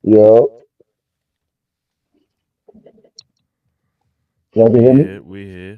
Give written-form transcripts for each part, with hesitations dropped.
Yo, y'all can We hear me? here. We here.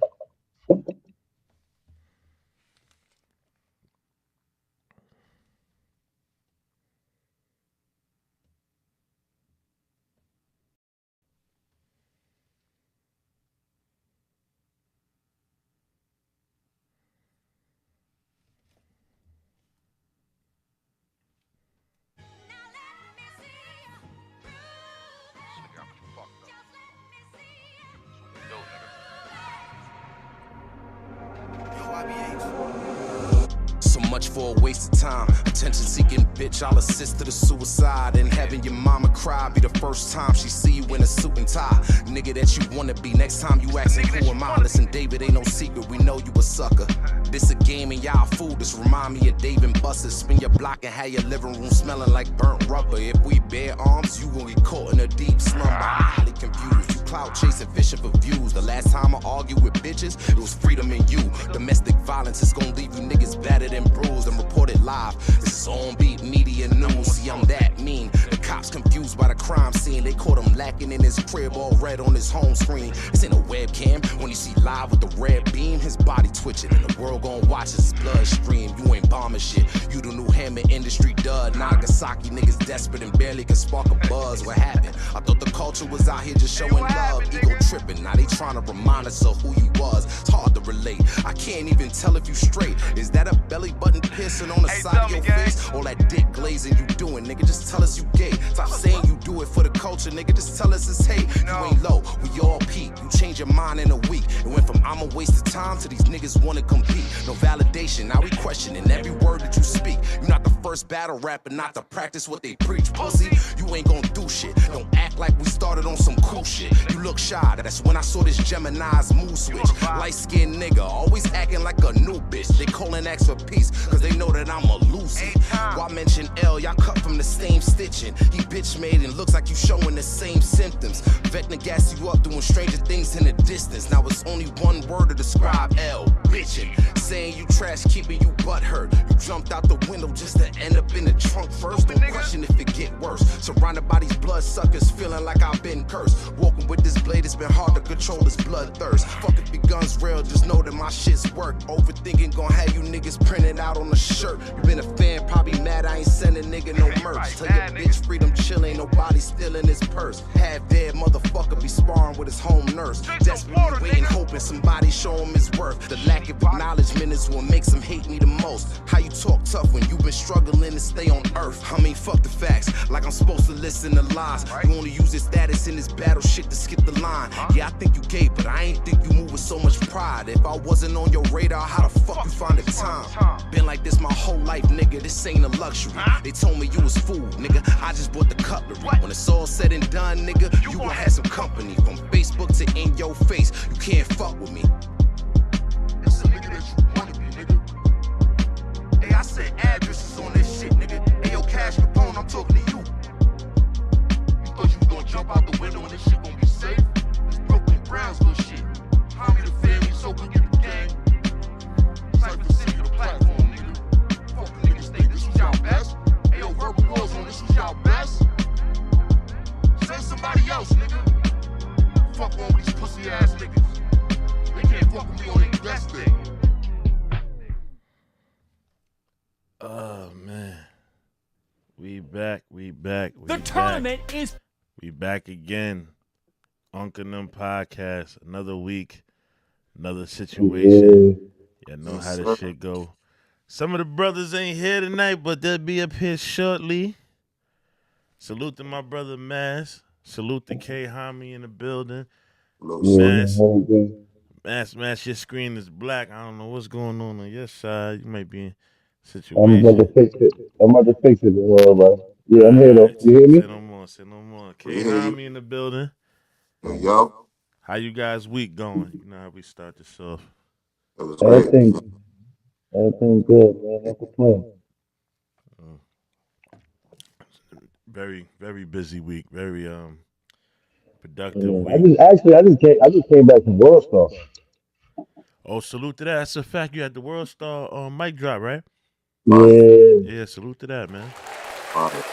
So much for a waste of time. Attention seeking bitch, I'll assist to the suicide. And having your mama cry be the first time she see you in a suit and tie. Nigga that you wanna be. Next time you asking who am I? Listen, David, ain't no secret. We know you a sucker. This a game and y'all fool. This remind me of Dave and Buster. Spin your block and have your living room smelling like burnt rubber. If we bare arms, you gon' get caught in a deep slumber. I'm highly confused. You clout chasing, fishing for views. The last time I argued with bitches, it was freedom in you. Domestic violence is gon' leave you niggas battered and bruised and reported live. This is on beat media news. See, I'm that mean. The cops confused by the crime scene. They caught him lacking in his crib, all red on his home screen. This ain't a webcam. When you see live with the red beam, his body twitching and the world gon' watch his blood stream. You ain't bombing shit. You the new hammer industry dud. Nagasaki niggas desperate and barely can spark a buzz. What happened? I thought the culture was out here just showing love. Ego tripping. Now they trying to remind us of who you was. It's hard to relate. I can't even tell if you straight. Is that a belly button piercing on the side of your face? All that dick glazing you doing, nigga, just tell us you gay. Stop saying you do it for the culture, nigga, just tell us it's hate. You ain't low, we all peak. You change your mind in a week. It went from I'm a waste of time to these niggas wanna compete. No validation, now we questioning every word that you speak. You not the first battle rapper, not to practice what they preach, pussy. You ain't gonna do shit. Don't act like we started on some cool shit. You look shy, that's when I saw this Gemini's mood switch. Light-skinned nigga, always acting like a new bitch. They callin' acts for peace, cause they know that I'm elusive. Why mention L, y'all cut from the same stitching. He bitch made and looks like you showing the same symptoms. Vecna gas you up doing stranger things in the distance. Now it's only one word to describe L, bitchin'. Saying you trash, keeping you butt hurt. You jumped out the window just to end up in the trunk first. Don't question if it get worse. Surrounded by these blood suckers, feeling like I've been cursed. Walking with this blade, it's been hard to control this bloodthirst. Fuck if your gun's real, just know that my shit's work. Overthinking gon' have you niggas printed out on a shirt. You been a fan, probably mad I ain't sending nigga no merch. Tell your bitch freedom chillin', nobody stealing his purse. Half dead motherfucker be sparring with his home nurse. Desperately waiting, hoping somebody show him his worth. The lack of acknowledgement is what makes him hate me the most. How you talk tough when you been struggling to stay on earth? I mean, fuck the facts, like I'm supposed to listen to lies. You only use this status in this battle shit to skip the line. Yeah, I think you gay, but I ain't think you move with so much pride. If I wasn't on your radar, how the fuck you find the time? Been like this my whole life, nigga, this ain't a luxury. They told me you was food, nigga, I just bought the cutlery. When it's all said and done, nigga, you gon' have some company. From Facebook to in your face, you can't fuck with me. It's a nigga that you wanna be, nigga. Hey, I said addresses on this shit, nigga. Hey, yo, Cash Capone, I'm talking to you. You thought you was gonna jump out the window and this shit gonna be safe? It's Brooklyn Brownsville shit. How many the family so we get the game? Cypher City, the platform, nigga. Fuck the niggas think this was y'all best. Hey, yo, Verbal Wars on this was y'all best. Send somebody else, nigga. Fuck all these pussy ass niggas. They can't fuck with me on their best day. Oh man, we back. We The tournament is. We back again. Unk Em Podcast. Another week, another situation. Yeah. You know how this shit go. Some of the brothers ain't here tonight, but they'll be up here shortly. Salute to my brother Mass. Salute to K Homie in the building. Mass, your screen is black. I don't know what's going on your side. You might be in a I'm about to situation. fix it. I'm about to fix it. Bro. Yeah, I'm here though. Alright, You hear me? say no more. K Homie in the building. Yo, How you guys week going? You know how we start this off. it was great. Everything good, man. No complaint. Very, very busy week. Very productive Yeah. week. I just came back from World Star. Oh, salute to that. That's a fact. You had the World Star mic drop, right? Yeah. Yeah, salute to that, man. Fire.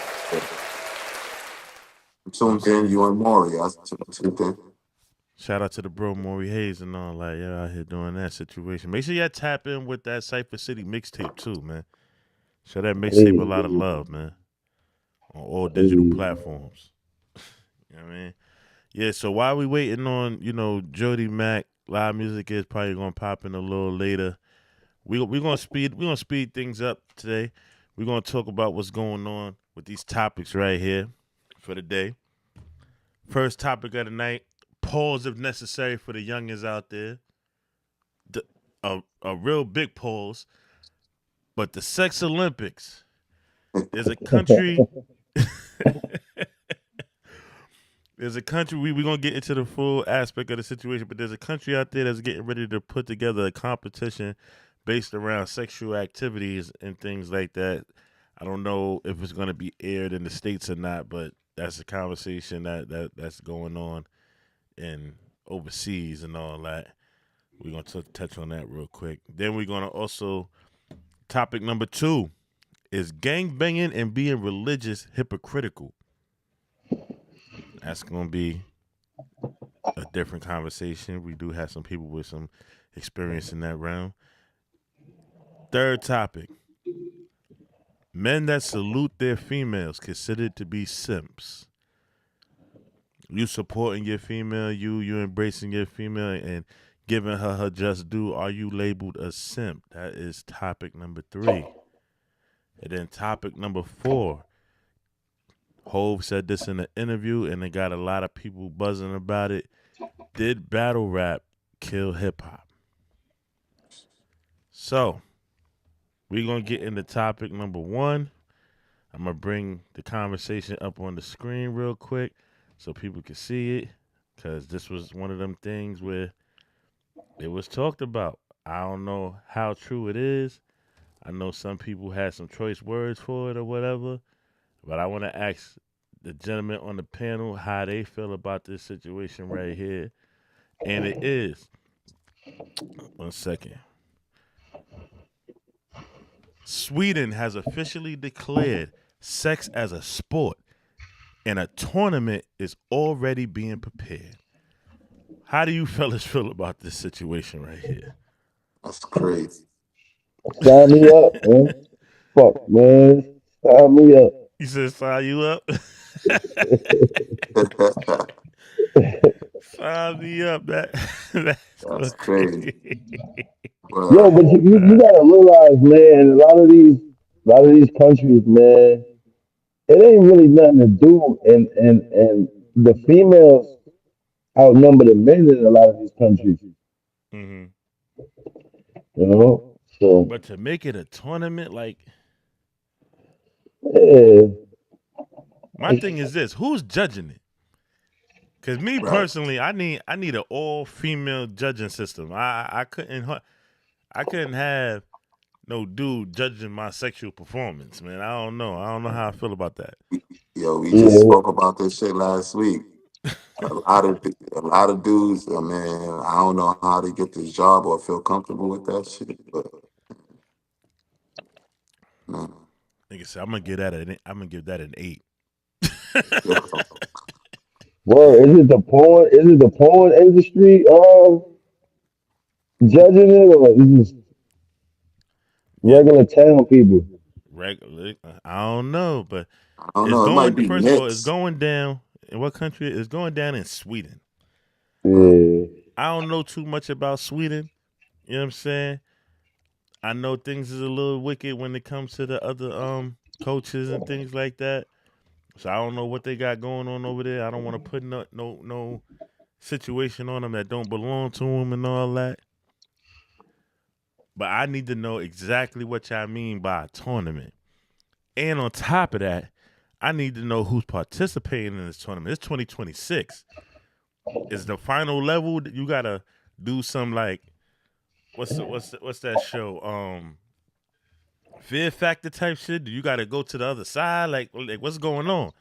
You know what I'm tuned in, saying? you and Maury. I tuned in. Shout out to the bro Maury Hayes and all that. Yeah, out here doing that situation. Make sure y'all tap in with that Cypher City mixtape too, man. Show that mixtape a Please, lot of love, man. On all digital please. platforms. You know what I mean? Yeah, so while we waiting on, Jody Mack, live music is probably gonna pop in a little later. We gonna speed things up today. We're gonna talk about what's going on with these topics right here for the day. First topic of the night: pause if necessary for the youngins out there. A real big pause, but the sex Olympics. There's a country. There's a country. We're gonna get into the full aspect of the situation, but there's a country out there that's getting ready to put together a competition based around sexual activities and things like that. I don't know if it's going to be aired in the states or not, but that's a conversation that's going on in overseas and all that. We're going to touch on that real quick. Then we're going to also topic number 2 is gang banging and being religious hypocritical. That's going to be a different conversation. We do have some people with some experience in that realm. Third topic: men that salute their females considered to be simps. You supporting your female, you embracing your female and giving her just due. Are you labeled a simp? That is topic number 3. And then topic number 4. Hove said this in an interview, and it got a lot of people buzzing about it. Did battle rap kill hip hop? So we're gonna get into topic number 1. I'm going to bring the conversation up on the screen real quick so people can see it, because this was one of them things where it was talked about. I don't know how true it is. I know some people had some choice words for it or whatever, but I want to ask the gentlemen on the panel how they feel about this situation right here. And it is, 1 second. Sweden has officially declared sex as a sport, and a tournament is already being prepared. How do you fellas feel about this situation right here? That's crazy. Sign me up, man. Fuck, man. Sign me up. You said sign you up? Sign me up. That's That's going crazy. crazy. Yo, Well, but you gotta realize, man, a lot of these countries, man, it ain't really nothing to do, and the females outnumber the men in a lot of these countries, hmm you know. So But to make it a tournament, like, yeah, my thing is this: who's judging it? Because me right. personally, I need an all female judging system. I couldn't have no dude judging my sexual performance, man. I don't know how I feel about that. Yo, we just yeah. spoke about this shit last week. A lot of dudes, man, I don't know how they get this job or feel comfortable with that shit, but man, Like I said, I'm gonna give that an 8. yo, Well, is it the porn? Is it the porn industry judging it, or is it Yeah, regular town people? regular. I don't know, but I don't it's know. It might going. be First of all, it's mixed. going down. In what country? It's going down in Sweden. Mm, Yeah. I don't know too much about Sweden. You know what I'm saying? I know things is a little wicked when it comes to the other coaches and things like that. So I don't know what they got going on over there. I don't want to put no situation on them that don't belong to them and all that. But I need to know exactly what y'all mean by a tournament. And on top of that, I need to know who's participating in this tournament. It's 2026. Is the final level that you gotta do some like what's that show? Fear Factor type shit? Do you gotta go to the other side? Like what's going on?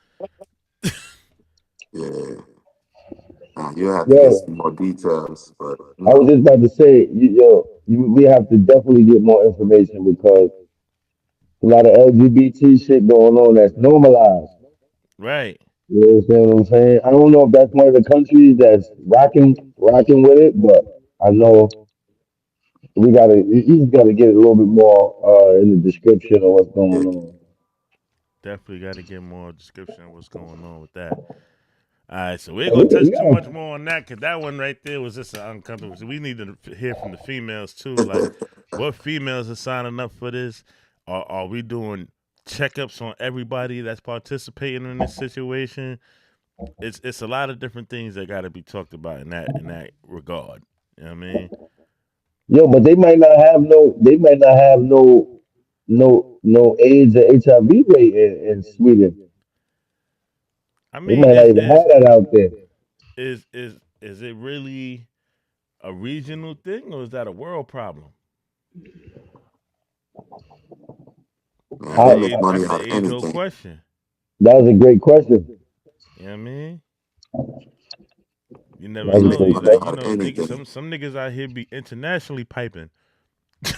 yeah, you have to get Yo, some more details, but I was just about to say, we have to definitely get more information because a lot of LGBT shit going on that's normalized. Right. You understand what I'm saying? I don't know if that's one of the countries that's rocking with it, but I know we gotta you just gotta get a little bit more in the description of what's Yeah, going on. Definitely got to get more description of what's going on with that. All right, so we ain't And gonna touch we too much gotta, more on that because that one right there was just uncomfortable. So we need to hear from the females too. Like, what females are signing up for this? Are we doing checkups on everybody that's participating in this situation? It's a lot of different things that got to be talked about in that regard. You know what I mean? yo, but they might not have no AIDS or HIV rate in Sweden. I They mean, might not even have that out there. is it really a regional thing or is that a world problem? man, That's they I, make money that's the out of age old anything. question. that was a great question. You know what I mean? You never That They was a know. make great You money like you out question. of know niggas. anything. Some niggas out here be internationally piping.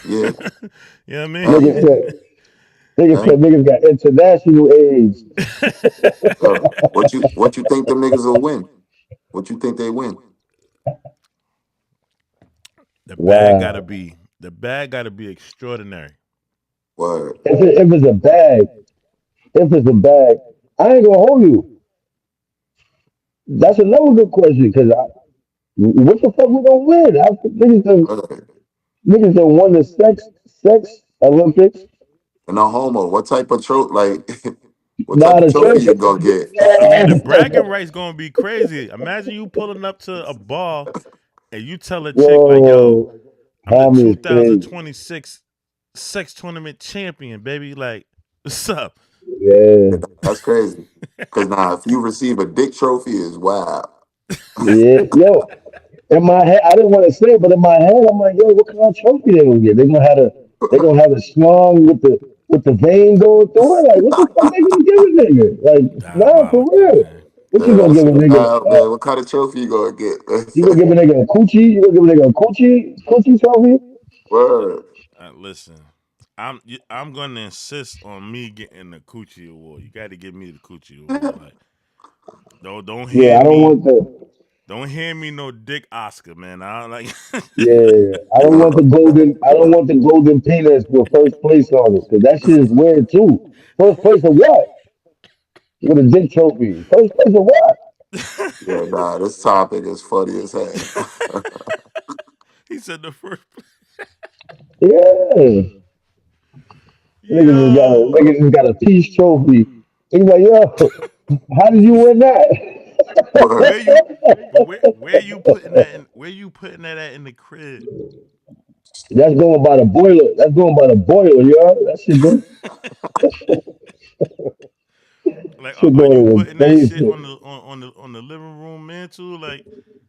Yeah, You know what I hell Niggas yeah. mean? said niggas Hey, said niggas got international AIDS. what you think them niggas will win? What you think they win? Wow. the bag gotta be extraordinary. Word. If it's a bag, if it's a bag, I ain't gonna hold you. That's another good question because what the fuck we gonna win? Word. Niggas done won the sex Olympics. And a homo, what type of like what type Nah, of the trophy trophy. you gonna get? I mean, the bragging rights gonna be crazy. Imagine you pulling up to a bar and you tell a chick like, "Yo, Yo, I'm the homie is crazy. 2026 sex tournament champion, baby. Like, what's up?" Yeah, That's crazy. Cause now if you receive a dick trophy is wild. yeah. Yo, in my head, I didn't want to say it, but in my head, I'm like, yo, what kind of trophy they gonna get? They gonna have a schlong with the vein going through it. Like, what the fuck they gonna give a nigga? Like, nah, for Diabolical, real. man. What you Yeah, gonna that's give a nigga? wild, man. What kind of trophy you gonna get? You gonna give a nigga a coochie? You gonna give a nigga a coochie trophy? Word. Listen, I'm gonna insist on me getting the Coochie Award. You got to give me the Coochie Award. Like, don't Yeah, I hand don't me want the. don't hand me no Dick Oscar, man. I don't like. Yeah, I don't want the Yo, golden. I don't want the golden penis with first place on it because that shit is weird too. First place of what? With a dick trophy. First place of what? yeah, nah, this topic is funny as hell. He said the first. Yeah, Yo, niggas just got a peace trophy. He's like, yo, how did you win that? where Word. you, but where you putting that in? Where you putting that at in the crib? That's going by the boiler. That's going by the boiler, yo. That shit go. Like, Shit are going you in the putting that shit basement. on the living room mantle? Like,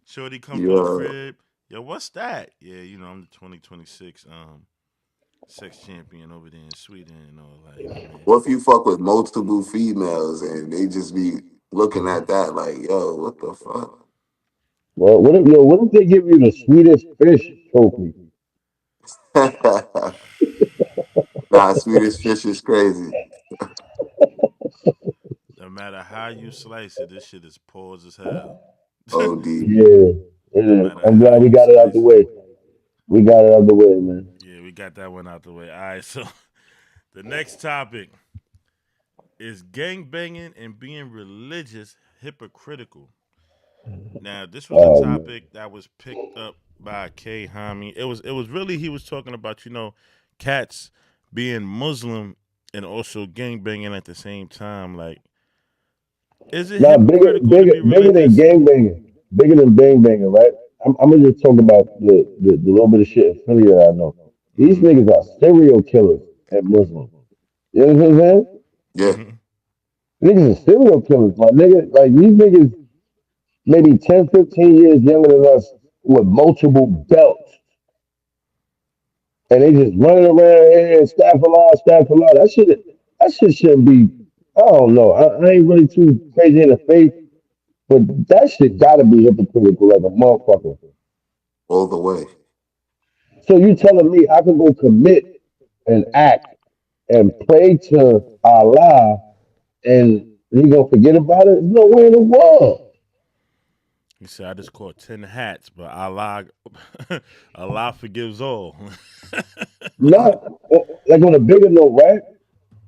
Shorty come through the Yeah. crib. Yo, what's that? Yeah, I'm the 2026 sex champion over there in Sweden and all that. You know what I mean? What if you fuck with multiple females and they just be looking at that like, yo, what the fuck? Well, what if they give you the sweetest fish trophy? Nah, Swedish fish is crazy. No matter how you slice it, this shit is pause as hell. OD. Yeah, it No is. matter I'm how glad we you got it out the slice it. way. We got it out the way, man. Yeah, we got that one out the way. All right, so the next topic is gang banging and being religious hypocritical. Now, this was a Oh man. topic that was picked up by K Hami. It was really he was talking about, cats being Muslim and also gang banging at the same time. Like, is it Nah, hypocritical to be bigger than religious? gang banging. Bigger than bang banging, right? I'm gonna just talk about the little bit of shit in Philly that I know. These Mm-hmm. niggas are serial killers and Muslims. You know what I'm saying? Yeah. Mm-hmm. Niggas are serial killers, my nigga. Like these niggas maybe 10, 15 years younger than us with multiple belts. And they just running around here and staff a lot. That shit shouldn't be. I don't know. I ain't really too crazy in the faith, but that shit gotta be hypocritical like a motherfucker. All the way. So you telling me I can go commit an act and pray to Allah and And you gonna forget about it? There's no way in the world. He said, "I just caught 10 hats, but Allah, Allah forgives all." Not like on a bigger note, right?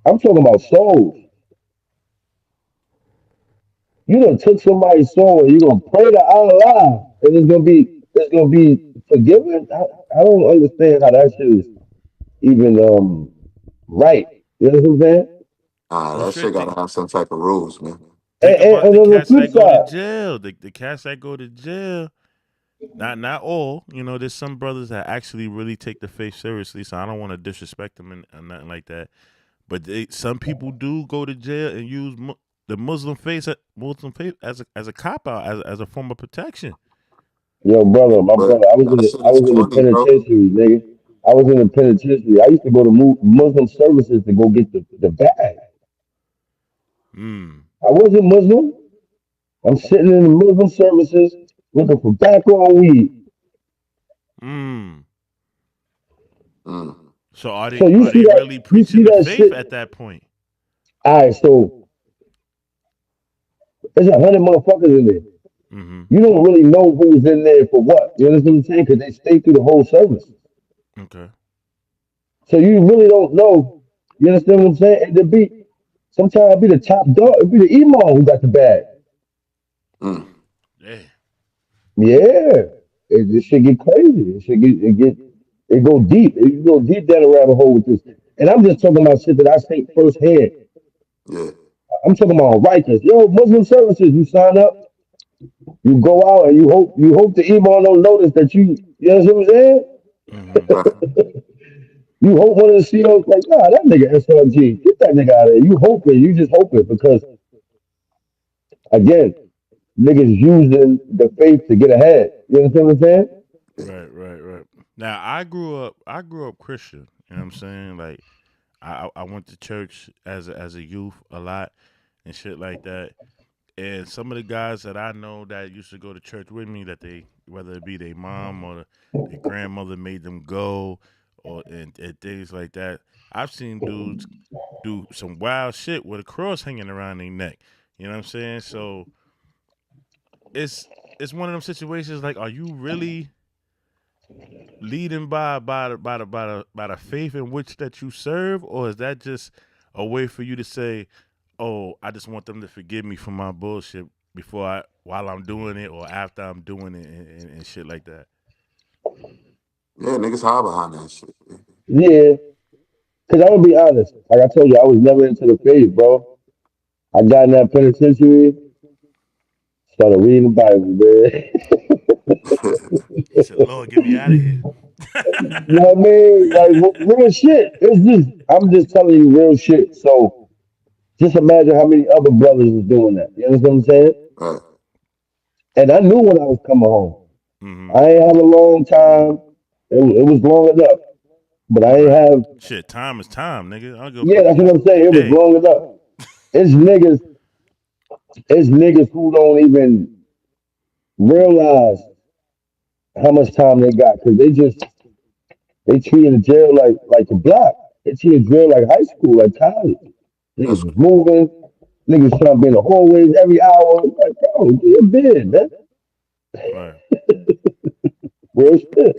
I'm talking about souls. You done took somebody's soul and you gonna pray to Allah and it's gonna be forgiven. I don't understand how that shit is even right. You know what I'm saying? Nah, Well, that shit. shit gotta have some type of rules, man. Think about And the on the cats flip that go to side, jail. The cats that go to jail. Not all. You know, there's some brothers that actually really take the faith seriously. So I don't want to disrespect them and nothing like that. But some people do go to jail and use the Muslim faith as a cop out as a form of protection. yo, brother, my But brother, that shit I is was in the corny, bro. penitentiary, nigga. I was in the penitentiary. I used to go to Muslim services to go get the bag. Mm. I wasn't Muslim. I'm sitting in the Muslim services looking for tobacco and weed. Mm. Mm. So are So they are they really you see preaching the that faith shit. at that point? All right, so there's 100 motherfuckers in there. Mm-hmm. You don't really know who's in there for what. You understand what I'm saying? Because they stay through the whole service. Okay. So you really don't know. You understand what I'm saying? It'd be sometimes it'd be the top dog. It'd be the imam who got the bag. Mm. Yeah. Yeah, it should get crazy. It go deep. It go deep down the rabbit hole with this. And I'm just talking about shit that I think firsthand. Yeah. I'm talking about righteous. Yo, Muslim services. You sign up. You go out and you hope the imam don't notice that you know what I'm saying? Mm-hmm. Right. You hope one of the CEOs like, nah, that nigga SLG, get that nigga out of there. You hoping, you just hoping because again, niggas using the faith to get ahead. You understand what I'm saying? Right. Right. Right. Now I grew up Christian. You know what I'm saying? Like I went to church as a youth a lot and shit like that. And some of the guys that I know that used to go to church with me, that they whether it be their mom or their grandmother made them go, and things like that. I've seen dudes do some wild shit with a cross hanging around their neck. You know what I'm saying? So it's it's one of them situations. Like, are you really leading by the faith in which that you serve, or is that just a way for you to say, "Oh, I just want them to forgive me for my bullshit while I'm doing it or after I'm doing it and shit like that." Yeah, niggas hide behind that shit. Yeah. Cause I'm gonna be honest. Like I told you, I was never into the faith, bro. I got in that penitentiary, started reading the Bible, man. He said, "Lord, get me out of here." You know what I mean? Like real shit. It's just I'm just telling you real shit. So just imagine how many other brothers is doing that. You understand what I'm saying? Right. And I knew when I was coming home. Mm-hmm. I ain't have a long time. It was long enough, but I ain't Right. have. Shit, time is time, nigga. I don't give a Yeah, fuck. that's what I'm saying. A It was day. long enough. It's niggas. It's niggas who don't even realize how much time they got because they treating the jail like the block. They treating jail like high school, like college. Niggas That's was moving. Niggas trying to be in the hallways every hour. Like, bro, get in bed, man. Right. Real shit.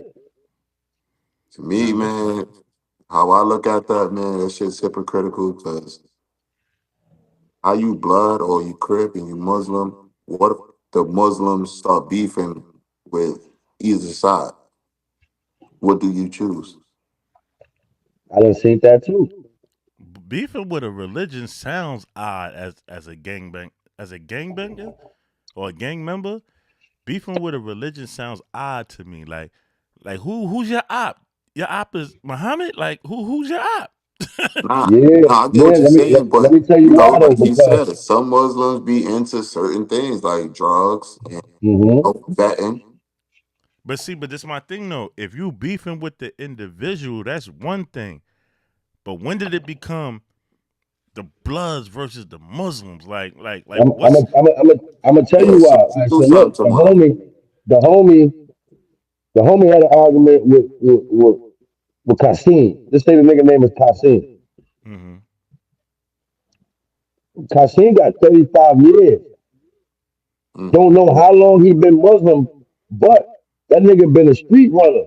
to me, Now listen. man. How I look at that, man, that shit's hypocritical because how you blood or you Crip and you Muslim, what if the Muslims start beefing with either side? What do you choose? I done seen that too. Beefing with a religion sounds odd as a gangbanger or a gang member. Beefing with a religion sounds odd to me. Like who's your op? Your op is Muhammad. Like who's your op? Nah, Yeah, nah, I get what man. you're saying, Let but me tell you you know, why though. like he Because said, some Muslims be into certain things like drugs and hmm betting. But this is my thing though. If you beefing with the individual, that's one thing. But when did it become the Bloods versus the Muslims? Like what's I'm gonna tell Yeah, you so why. what All you right, do so something look, to one. the homie, the homie had an argument with Kasim. Let's say the nigga name is Kasim. mm-hmm. Qasim got 35 years. Mm. Don't know how long he been Muslim, but that nigga been a street runner.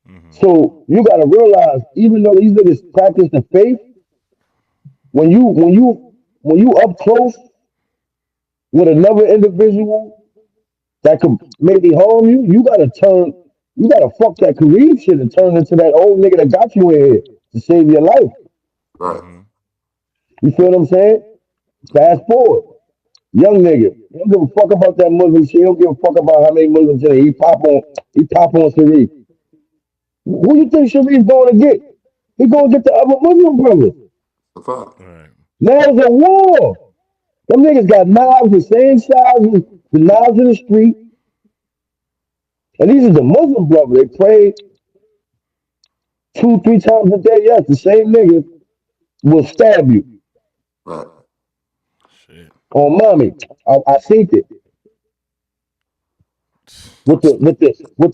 Hmm. So you gotta realize, even though these niggas practice the faith, when you up close with another individual that could maybe harm you, you gotta fuck that Kareem shit and turn into that old nigga that got you in here to save your life. Right. Hmm. You feel what I'm saying? Fast forward, young nigga, he don't give a fuck about that Muslim shit. He don't give a fuck about how many Muslims in it. He pop on Sharif. Who you think Sharif going to get? He going to get the other Muslim brothers. The fuck. Right. Now it's a war. Them niggas got knives the same size as the knives in the street. And these are the Muslim brothers. They pray two, three times a day. Yes, the same niggas will stab you Right. Shit. on mommy. I seen it with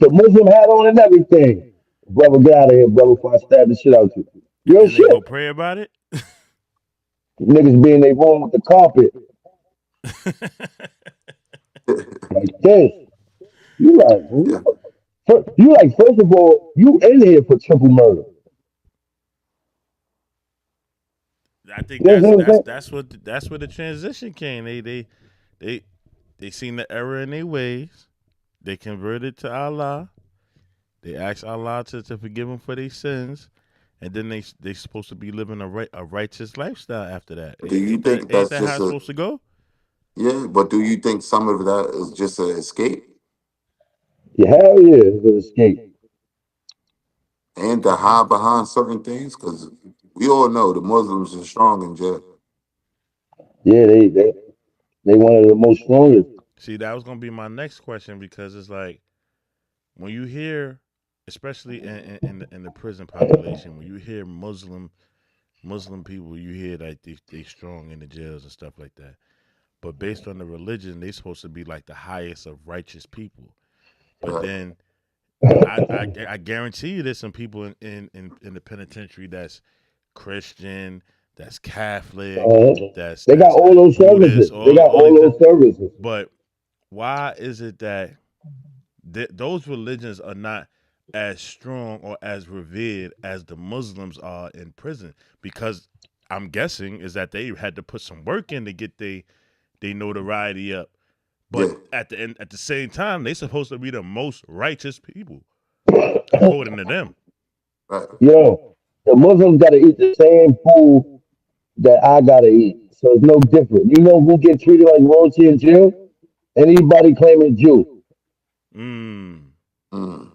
the Muslim hat on and everything. Brother, get out of here, brother, before I stab the shit out you. And Real then they go shit. pray about it. Niggas be in their room with the carpet like this. You like, Yeah. what? You like, first of all, you in here for triple murder. I think You understand what I'm saying? that's where the transition came. They they seen the error in their ways. They converted to Allah. They asked Allah to forgive them for their sins, and then they supposed to be living a righteous lifestyle after that. Do you think Ain't that's that how just it's a supposed to go? yeah? But do you think some of that is just an escape Yeah, hell yeah, it's an escape. and to hide behind certain things? Because we all know the Muslims are strong in jail. Yeah, they one of the most strongest. See, that was gonna be my next question because it's like when you hear, especially in the prison population, when you hear Muslim people, you hear that they strong in the jails and stuff like that. But based on the religion, they supposed to be like the highest of righteous people. But Right. then I guarantee you there's some people in the penitentiary that's Christian, that's Catholic, Uh, that's they got that's all that's those services. Buddhist, They got all these. all those services. But why is it that those religions are not as strong or as revered as the Muslims are in prison? Because I'm guessing is that they had to put some work in to get they notoriety up. But Yeah. at the same time, they supposed to be the most righteous people according to them. Right. Yo, the Muslims got to eat the same food that I got to eat. So it's no different. You know who get treated like royalty in jail? Anybody claiming Jew. Mm. Mm.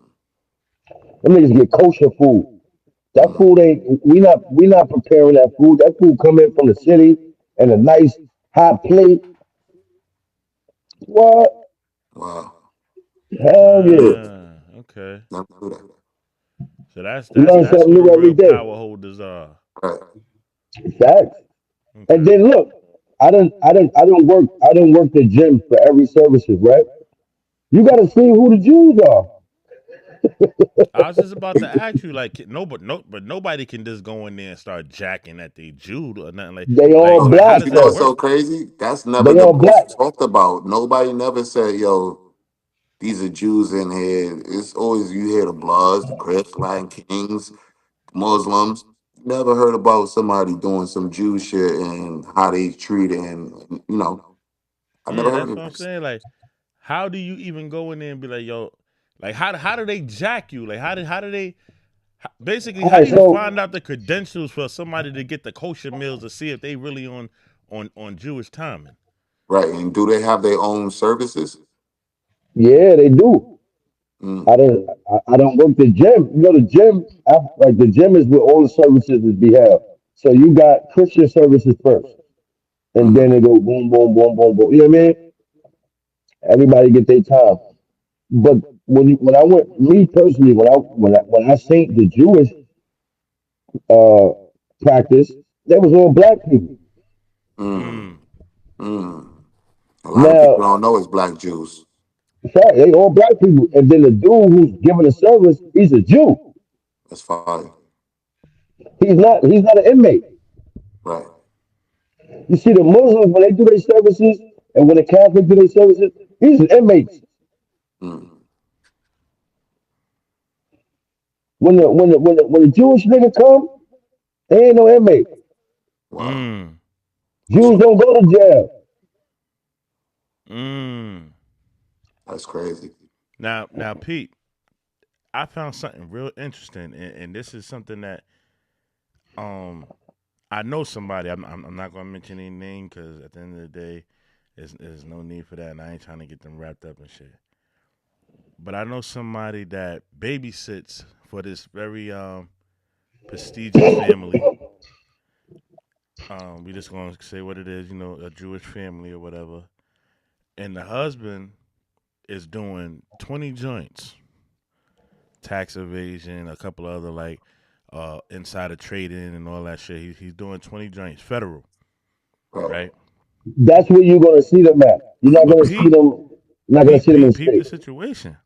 Them niggas get kosher food. That Mm. food ain't, we not preparing that food. That food come in from the city and a nice hot plate. What? Wow. Hell yeah. Yeah. Okay. Never knew that. So that's You that's learn that's something who the new every real day. power holders are. Right. Facts. And Okay. then look, I didn't work the gym for every services, right? You got to see who the Jews are. I was just about to ask you, like, but nobody can just go in there and start jacking at the Jude or nothing They all No, how black does you know that what's though. work? so crazy? That's never They the all most black. talked about. Nobody never said, "Yo, these are Jews in here." It's always you hear the Bloods, the Crips, Latin Kings, Muslims. Never heard about somebody doing some Jew shit and how they treat it. And I never Yeah, heard that's of what I'm this. saying. Like, how do you even go in there and be like, yo, like, how do they jack you? Like, how do they basically All how right, do you so find out the credentials for somebody to get the kosher meals to see if they really on Jewish timing? Right? And do they have their own services? yeah, they do. Mm. I don't work the gym. You know the gym, like the gym is where all the services is be held. So you got Christian services first, and Mm. then they go boom, boom, boom, boom, boom. You know what I mean? Everybody get their time. But when I went, me personally, when I seen the Jewish uh practice, that was all black people. Mm. Mm. Mm. A lot of people Now, don't know it's black Jews. in fact, they all black people, and then the dude who's giving the service, he's a Jew. That's fire. He's not an inmate. Right. You see the Muslims when they do their services and when the Catholics do their services, these are inmates. Mm. When the Jewish nigga come, they ain't no inmate. Wow. Mm. Jews don't go to jail. Mm. That's crazy. Now, Pete, I found something real interesting, and this is something that um I know somebody. I'm not gonna mention any name because at the end of the day, there's no need for that, and I ain't trying to get them wrapped up and shit. But I know somebody that babysits for this very prestigious family. We just gonna say what it is, a Jewish family or whatever. And the husband is doing 20 joints, tax evasion, a couple other like insider trading and all that shit. He's doing 20 joints, federal, Bro. right? That's where you're gonna see them at. You're not But gonna see Pete, them. You're not gonna Pete, see them in Pete, Pete, the state. situation.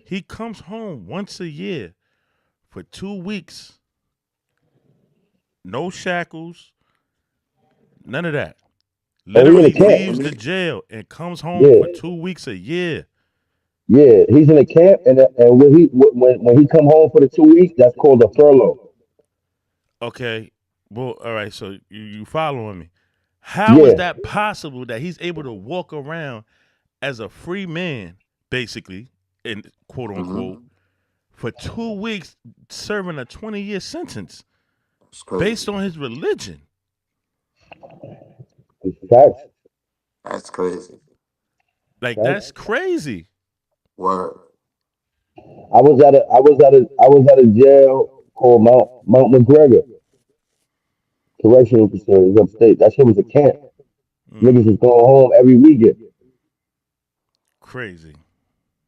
He comes home once a year for 2 weeks, no shackles, none of that. Oh, he in a Literally camp. leaves the jail and comes home Yeah, for 2 weeks a year. yeah. He's in a camp, and when he come home for the 2 weeks, that's called a furlough. Okay, well, all right. So you following me? How is Yeah. that possible that he's able to walk around as a free man, basically, in quote unquote, Mm-hmm. for 2 weeks, serving a 20-year sentence That's based crazy. on his religion? It's facts. That's crazy. Like that's Facts. crazy. Word. I was at a jail called Mount McGregor Correctional Facility upstate. That shit was a camp. Niggas Mm, was going home every weekend. crazy.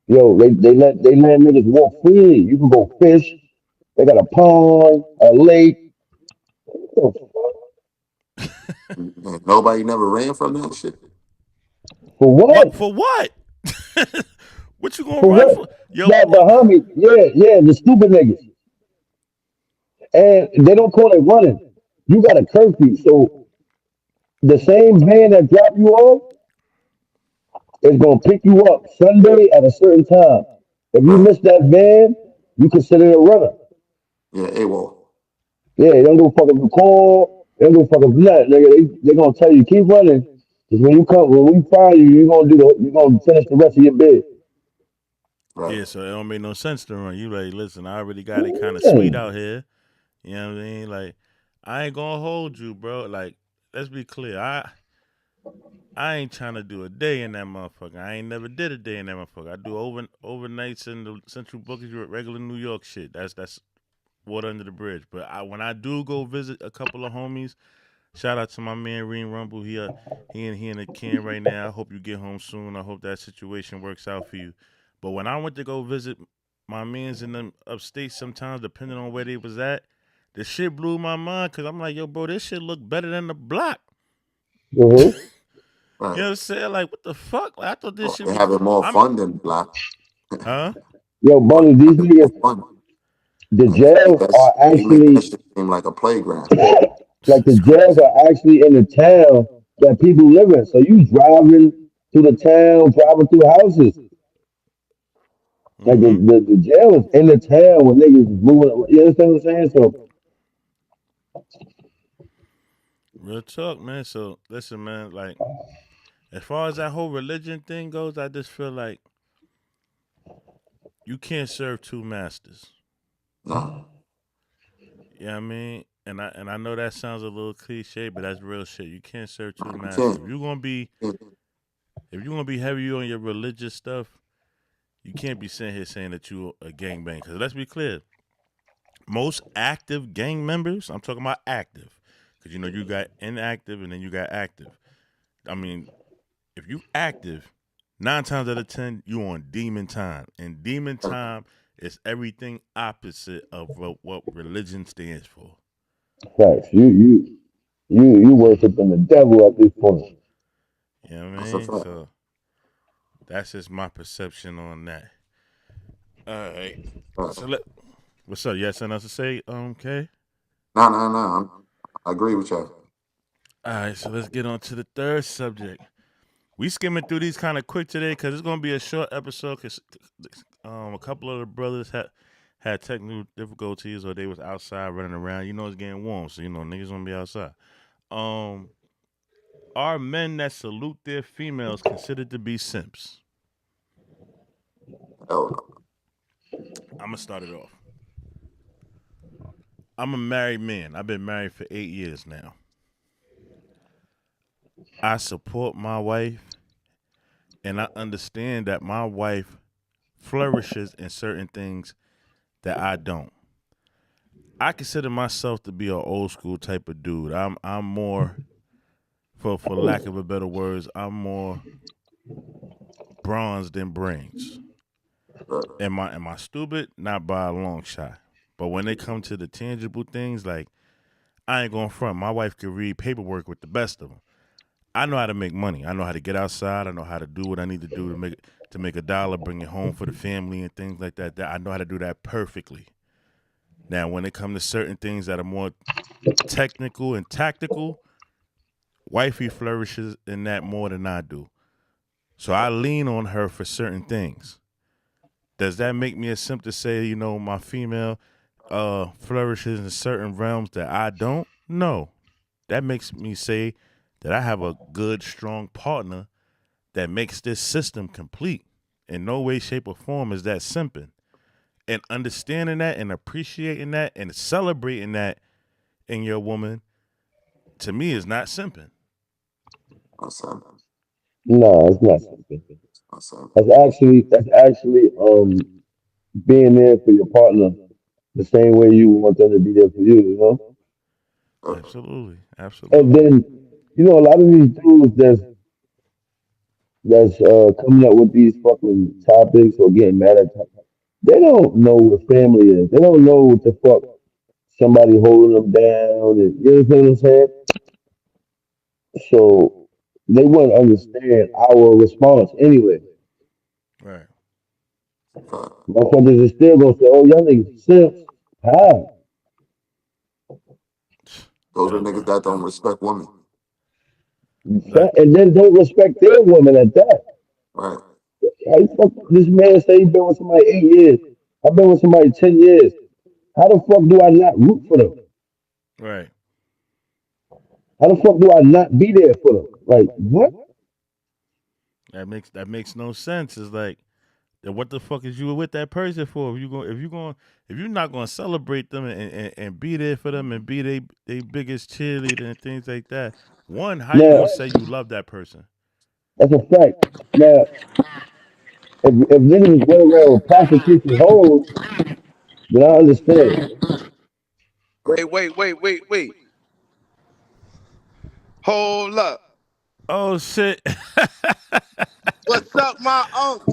Yo, they let niggas walk freely. You can go fish. They got a pond, a lake. What the fuck? And nobody never ran from that shit. For What what? for what? What you gonna For run what? for? Yo, That but homie, yeah, yeah, the stupid niggas. And they don't call it running. You got a curfew. So the same van that drop you off is gonna pick you up Sunday at a certain time. If you Right. miss that van, you consider it a runner. Yeah, AWOL. Yeah, they don't give a fuck if you call, they don't give a fuck if nothing. They gonna tell you keep running. Cause when we find you, you're gonna finish the rest of your bid. Right. yeah. So it don't make no sense to run. You like, listen, I already got it kind of sweet Man, out here. You know what I mean? Like, I ain't gonna hold you, bro. Like, let's be clear. I ain't trying to do a day in that motherfucker. I ain't never did a day in that motherfucker. I do overnights in the Central Bookings, regular New York shit. That's water under the bridge. But when I do go visit a couple of homies, shout out to my man Reen Rumble. He in the can right now. I hope you get home soon. I hope that situation works out for you. But when I went to go visit my mans in them upstate, sometimes depending on where they was at, the shit blew my mind because I'm like, yo, bro, this shit look better than the block. mm-hmm. You know Right. what I'm saying? Like, what the fuck? Like, I thought this Oh, shit they was. having more I'm. fun than black. Huh? Yo, But Bunny, these black is more niggas, fun. the And jails are they make that actually shit seem like a playground. like the It's jails crazy. are actually in the town that people live in. So you driving through the town, driving through houses. Like the, Mm-hmm. the, the jail is in the town when niggas moving. You understand what I'm saying? So Real talk, man. So listen, man. Like, as far as that whole religion thing goes, I just feel like you can't serve two masters. No. You know what I mean? And I know that sounds a little cliche, but that's real shit. You can't serve two You masters. can't. If you're gonna be heavy on your religious stuff, you can't be sitting here saying that you a gangbang. Because let's be clear, most active gang members, I'm talking about active, because you got inactive and then you got active. I mean, if you active, 9 times out of 10 you on demon time, and demon time is everything opposite of what religion stands for. facts. You worshiping the devil at this point. You know what I That's a mean? fact. So that's just my perception on that. All right. So what's up? You got something else to say? Okay. No, no, no. I agree with you. All right, so let's get on to the third subject. We skimming through these kind of quick today because it's gonna be a short episode. Because a couple of the brothers had technical difficulties or they was outside running around. You know it's getting warm, so niggas gonna be outside. Um, are men that salute their females considered to be simps? Hell no. I'm gonna start it off. I'm a married man. I've been married for 8 years now. I support my wife, and I understand that my wife flourishes in certain things that I don't. I consider myself to be an old school type of dude. I'm more, for lack of a better words, I'm more bronze than brains. Right. Am I stupid? Not by a long shot. But when they come to the tangible things, like I ain't going front. My wife can read paperwork with the best of them. I know how to make money. I know how to get outside. I know how to do what I need to do to make a dollar, bring it home for the family and things like that. That I know how to do that perfectly. Now, when it comes to certain things that are more technical and tactical, wifey flourishes in that more than I do. So I lean on her for certain things. Does that make me a simp to say, my female flourishes in certain realms that I don't? No. That makes me say that I have a good, strong partner that makes this system complete. In no way, shape, or form is that simping. And understanding that and appreciating that and celebrating that in your woman, to me, is not simping. My son. No, it's not something. My son. That's actually being there for your partner the same way you want them to be there for you, you know? Absolutely. And Absolutely. then, a lot of these dudes that's coming up with these fucking topics or getting mad at they don't know what family is. They don't know what the fuck somebody holding them down and you know what I'm saying? So they wouldn't understand our response anyway. Right. Fuck. Motherfuckers is still gonna say, "Oh, y'all niggas simps." How? Those are Yo, niggas bro. that don't respect women. Like, And then don't respect their woman at that. Right. How you fuck this man say he been with somebody 8 years? I've been with somebody 10 years. How the fuck do I not root for them? right. How the fuck do I not be there for them? Like what? That makes no sense. It's like, then what the fuck is you with that person for? If you're not gonna celebrate them and be there for them and be they biggest cheerleader and things like that. One, how you Now gonna say you love that person? that's a fact. Now if niggas go around with prostitution hoes, then I understand. Wait. Hold up. Oh shit. What's up, my unks?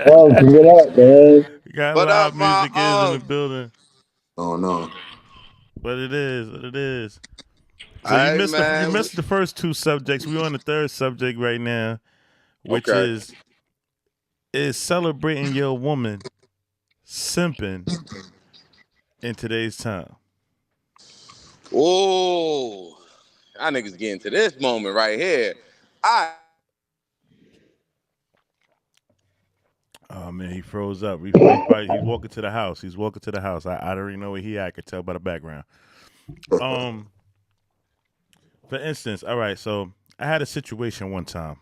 Oh, what up, man? Got What up, live my music is in the unks? building. Oh no. But it is what it is. So you Hey, missed you man. missed the first two subjects. We're on the third subject right now, which Okay. is celebrating your woman simping in today's time. Whoa. Y'all niggas getting to this moment right here. I Oh man, he froze up. He's walking to the house. He's walking to the house. I already know where he at. I could tell by the background. Um, for instance, all right. So I had a situation one time.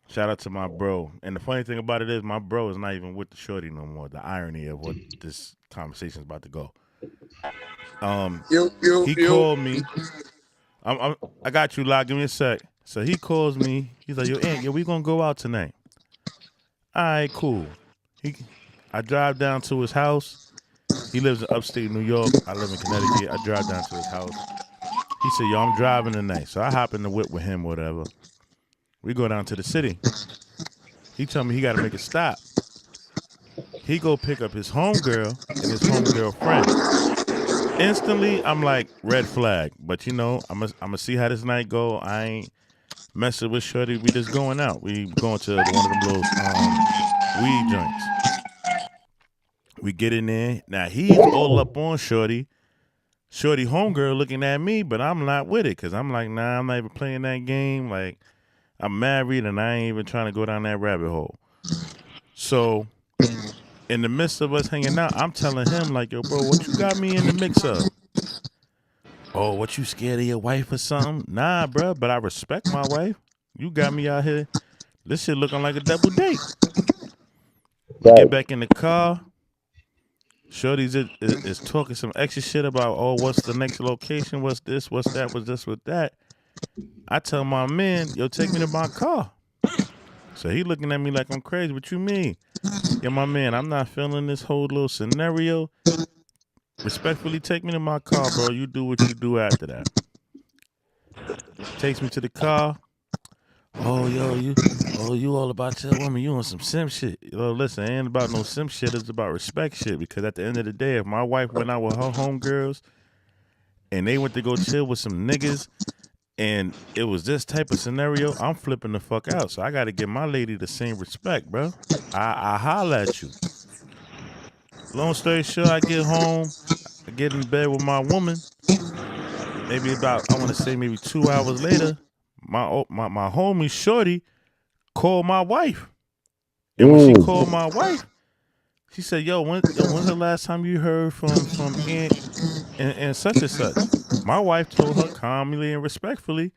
Shout out to my bro. And the funny thing about it is, my bro is not even with the shorty no more. The irony of what this conversation is about to go. you you He you called me. I got you, locked. Give me a sec. So he calls me. He's like, "Yo, Aunt, we gonna go out tonight." All right, cool. He, I drive down to his house. He lives in upstate New York. I live in Connecticut. I drive down to his house. He said, "Yo, I'm driving tonight." So I hop in the whip with him, whatever. We go down to the city. He tell me he got to make a stop. He go pick up his homegirl and his homegirl friend. Instantly, I'm like, red flag. But I'm gonna see how this night go. I ain't messing with shorty. We just going out. We going to one of them little weed joints. We get in there. Now he's all up on shorty. Shorty homegirl looking at me, but I'm not with it because I'm like, nah, I'm not even playing that game. Like, I'm married and I ain't even trying to go down that rabbit hole. So, in the midst of us hanging out, I'm telling him, like, yo, bro, what you got me in the mix of? Oh, what you scared of your wife or something? Nah, bro, but I respect my wife. You got me out here. This shit looking like a double date. We get Right. back in the car. Shorty's is talking some extra shit about, oh, what's the next location? What's this? What's that? What's this? What's that? I tell my man, yo, take me to my car. So he looking at me like I'm crazy. What you mean? Yo, my man, I'm not feeling this whole little scenario. Respectfully, take me to my car, bro. You do what you do after that. Takes me to the car. Oh, yo, you all about your woman. You on some simp shit. Yo, listen, it ain't about no simp shit. It's about respect shit. Because at the end of the day, if my wife went out with her homegirls and they went to go chill with some niggas and it was this type of scenario, I'm flipping the fuck out. So I got to give my lady the same respect, bro. I holla at you. Long story short, I get home. I get in bed with my woman. Maybe about, I want to say maybe 2 hours later, my homie Shorty called my wife. And when she called Mm. my wife, she said, when's the last time you heard from Aunt and such and such? My wife told her calmly and respectfully,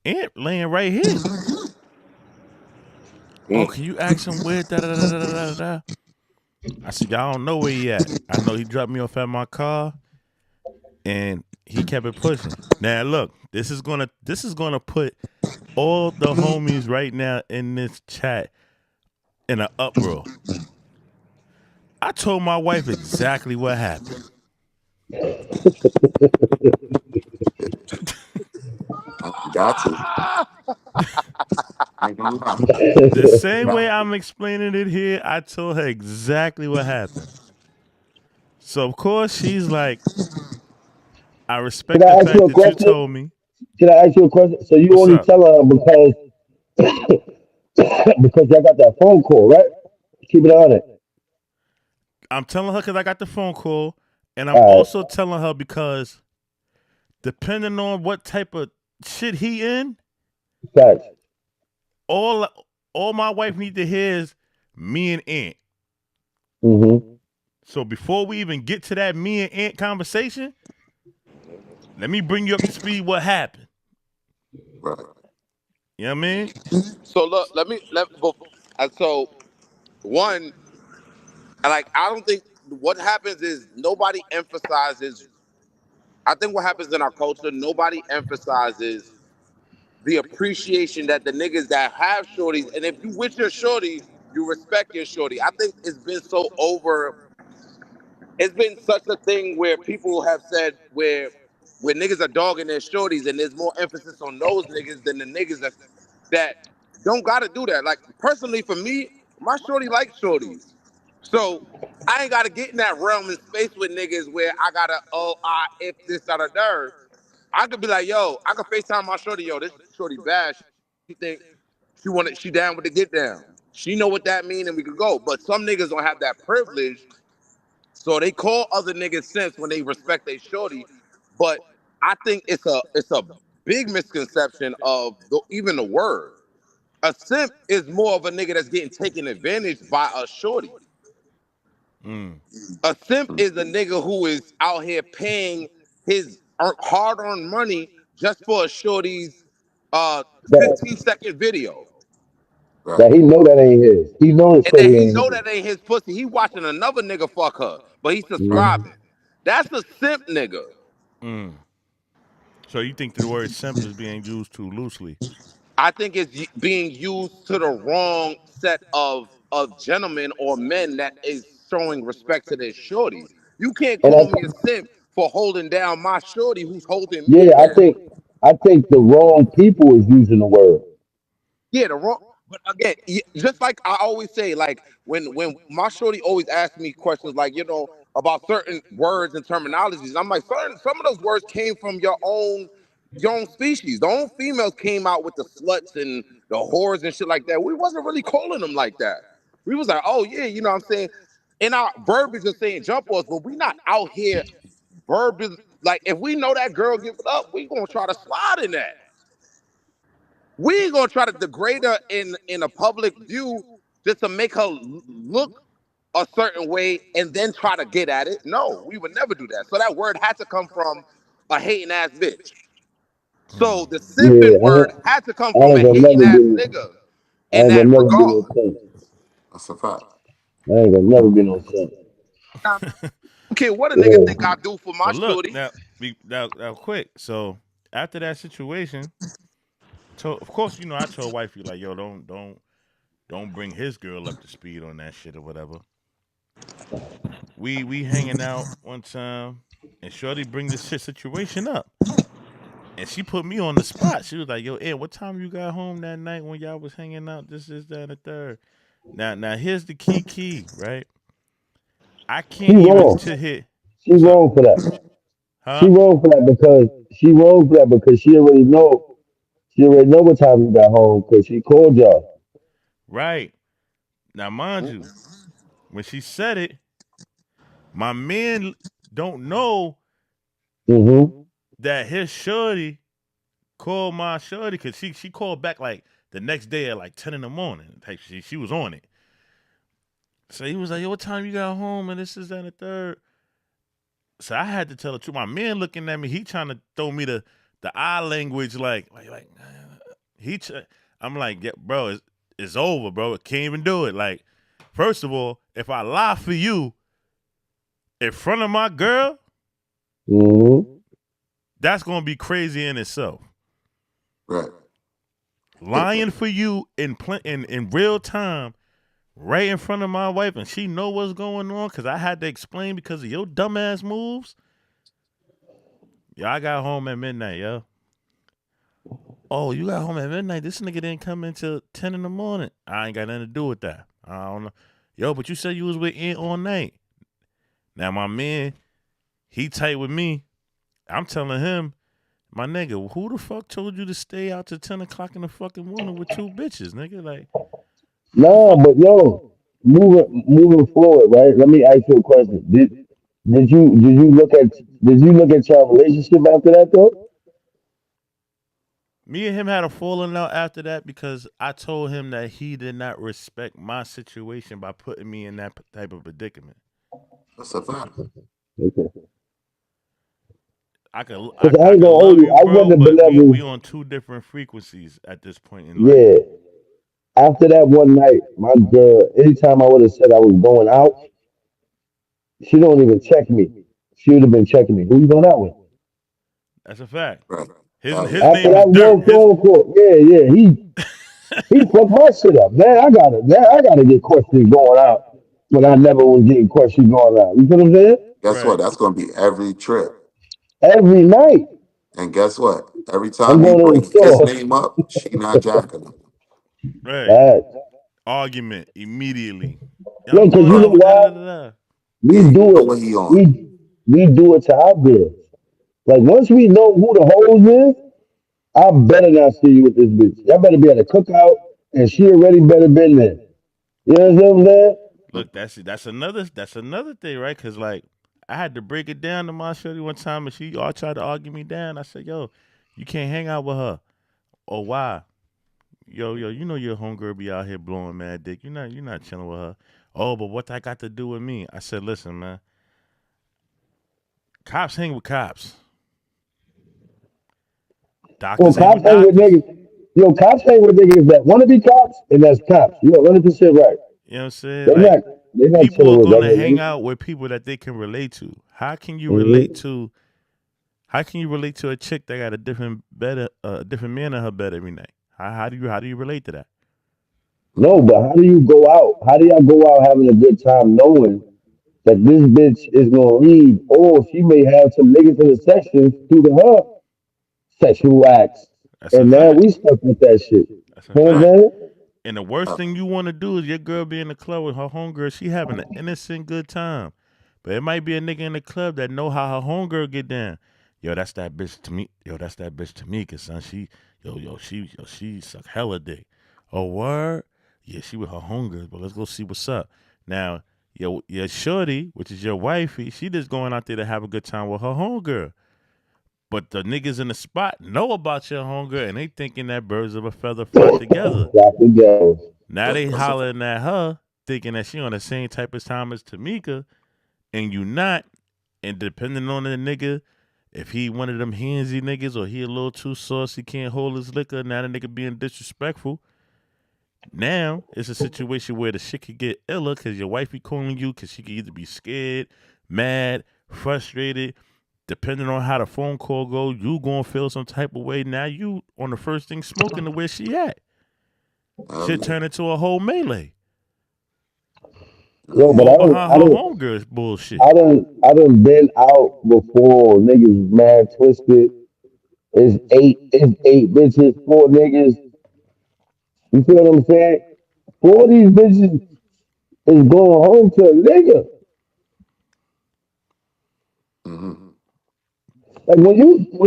Aunt laying right here. Oh, can you ask him where? Da, da, da, da, da, da, da. I said, y'all don't know where he at. I know he dropped me off at my car and he kept it pushing. Now look, this is gonna put all the homies right now in this chat in an uproar. I told my wife exactly what happened. Got to. I ain't gonna lie. The same way I'm explaining it here, I told her exactly what happened. So of course she's like, I Can respect the I ask you fact a that you question? told me. Can I ask you a question? So you What's only up? tell her because because y'all got that phone call, right? Keep it on it. I'm telling her because I got the phone call, and I'm All also telling her because depending on what type of shit he in, right. Facts. all all my wife need to hear is me and Aunt. Mm-hmm. So before we even get to that me and Aunt conversation, let me bring you up to speed what happened. Right. You know what I mean? So look, so one, like I don't think what happens is nobody emphasizes. I think what happens in our culture, nobody emphasizes the appreciation that the niggas that have shorties, and if you with your shorty, you respect your shorty. I think it's been so over. It's been such a thing where people have said where niggas are dogging their shorties, and there's more emphasis on those niggas than the niggas that don't gotta do that. Like personally, for me, my shorty likes shorties, so I ain't gotta get in that realm and space with niggas where I gotta if this out of there. I could be like, yo, I could FaceTime my shorty, yo, this shorty bad. She think she down with the get down. She know what that mean and we could go. But some niggas don't have that privilege, so they call other niggas simps when they respect they shorty. But I think it's a big misconception of even the word. A simp is more of a nigga that's getting taken advantage by a shorty. Mm. A simp is a nigga who is out here paying his hard-earned money just for a shorty's uh That 15-second video. Right. that he know that ain't his. He know the And then story he ain't know his. that ain't his pussy. He watching another nigga fuck her, but he's Right. Mm-hmm. subscribing. That's a simp nigga. Mm. So you think the word simp is being used too loosely? I think it's being used to the wrong set of gentlemen or men that is showing respect to their shorties. You can't And call I, me a simp for holding down my shorty who's holding me yeah, down. I think the wrong people is using the word. Yeah, the wrong. But again, just like I always say, like when my shorty always asks me questions like about certain words and terminologies, I'm like, some of those words came from your own species. The own females came out with the sluts and the whores and shit like that. We wasn't really calling them like that. We was like, oh yeah, you know what I'm saying. In our verbiage of saying jump offs, but we not out here verbiage. Like if we know that girl give it up, we gonna try to slide in that. We ain't gonna try to degrade her in a public view just to make her look a certain way and then try to get at it. No, we would never do that. So that word had to come from a hating ass bitch. So the Yeah, simping word had to come I from ain't a gonna hating never ass be. nigga I in ain't gonna that never be no regard. simp. That's a fact. I ain't gonna never be no simp. I don't care what a nigga think I Yeah. do for my But look, shorty. now quick. So after that situation, of course, I told wifey like, yo, don't bring his girl up to speed on that shit or whatever. We hanging out one time, and Shorty bring this shit situation up, and she put me on the spot. She was like, "Yo, Ed, what time you got home that night when y'all was hanging out? This, that, and the third." Now here's the key, right? I She can't even wrong. to hit. She What's up? wrong for that. She Huh? wrong for that because she wrong for that because she already know. She already know what time you got home because she called y'all. Right. Now, mind you, when she said it, my man don't know Mm-hmm. that his shorty called my shorty because she called back like the next day at like 10 in the morning. Like she was on it. So he was like, yo, what time you got home? And this is that and the third. So I had to tell the truth. My man looking at me, he trying to throw me the eye language like he. I'm like, yeah, bro, it's over, bro. Can't even do it. Like, first of all, if I lie for you in front of my girl, Mm-hmm. that's gonna be crazy in itself. Right. Lying for you in real time, right in front of my wife, and she know what's going on because I had to explain because of your dumbass moves. Yo, I got home at midnight, yo. Oh, you got home at midnight. This nigga didn't come until 10 in the morning. I ain't got nothing to do with that. I don't know. Yo, but you said you was with Ant all night. Now, my man, he tight with me. I'm telling him, my nigga, who the fuck told you to stay out till 10 o'clock in the fucking morning with two bitches, nigga? Like, what the No, fuck? but yo, moving forward, right? Let me ask you a question. Did you look at your relationship after that though? Me and him had a falling out after that because I told him that he did not respect my situation by putting me in that type of predicament. That's a fact. Okay. I could I, Because I I ain't could gonna hold love you. you, I bro, wouldn't have been but we able. on two different frequencies at this point in life. Yeah. After that one night, my girl, anytime I would have said I was going out, she don't even check me. She would have been checking me. Who you going out with? That's a fact. Right. His Facts. After name is that Dirt. one phone call, yeah, yeah, he fucked my shit up. Man, I gotta get questions going out when I never was getting questions going out. You feel what I'm saying? Guess what? Right, That's gonna be every trip. Every night And guess what? Every I'm time you going to the bring his store. name up, she not jacking him. right. Facts. Argument immediately. Yeah, Yo, I'm cause going you know out with da da why? da da. We Yeah, you do know it. what he on. We do it to our girls. Like once we know who the hoes is, I better not see you with this bitch. Y'all better be at a cookout, and she already better been there. You know what I'm saying? Look, that's another thing, right? Cause like I had to break it down to my shorty one time, and she all tried to argue me down. I said, "Yo, you can't hang out with her." Or why? Yo, you know your homegirl be out here blowing mad dick. You're not chilling with her. Oh, but what that got to do with me? I said, listen, man. Cops hang with cops. Well, Doctors hang cops with hang with doctors. niggas. Yo, cops hang with niggas that want to be cops, and that's cops. You're 100% right. You know what I'm saying? They're Like not. They're not people chilling are with gonna regular hang niggas. out with people that they can relate to. How can you relate Hmm. to? How can you relate to a chick that got a different bed, different man in her bed every night? How do you relate to that? No, but how do you go out? How do y'all go out having a good time knowing that this bitch is gonna leave, or she may have some niggas in the section due to her sexual acts, That's a and now fact. we stuck with that shit. You That's a know what I'm fact. Right. saying? And the worst Uh, thing you want to do is your girl be in the club with her homegirl. She having an innocent good time. But it might be a nigga in the club that know how her homegirl get down. Yo, that's that bitch to me. Yo, that's that bitch Tamika, son. She suck hella dick. Oh, word? Yeah, she with her homegirls, but let's go see what's up. Now, your shorty, which is your wifey, she just going out there to have a good time with her homegirl. But the niggas in the spot know about your hunger and they thinking that birds of a feather flock together. Got to go. Now they hollering at her, thinking that she on the same type of time as Tamika, and you not. And depending on the nigga, if he one of them handsy niggas or he a little too saucy, can't hold his liquor, now the nigga being disrespectful. Now it's a situation where the shit could get iller because your wife be calling you because she could either be scared, mad, frustrated. Depending on how the phone call go, you gonna feel some type of way. Now you on the first thing smoking to where she at. Shit turn into a whole melee. Yo, but All behind her homegirls bullshit. I done been out before. Niggas mad twisted. It's eight bitches, four niggas. You feel what I'm saying? Four of these bitches is going home to a nigga. Mm-hmm. Like when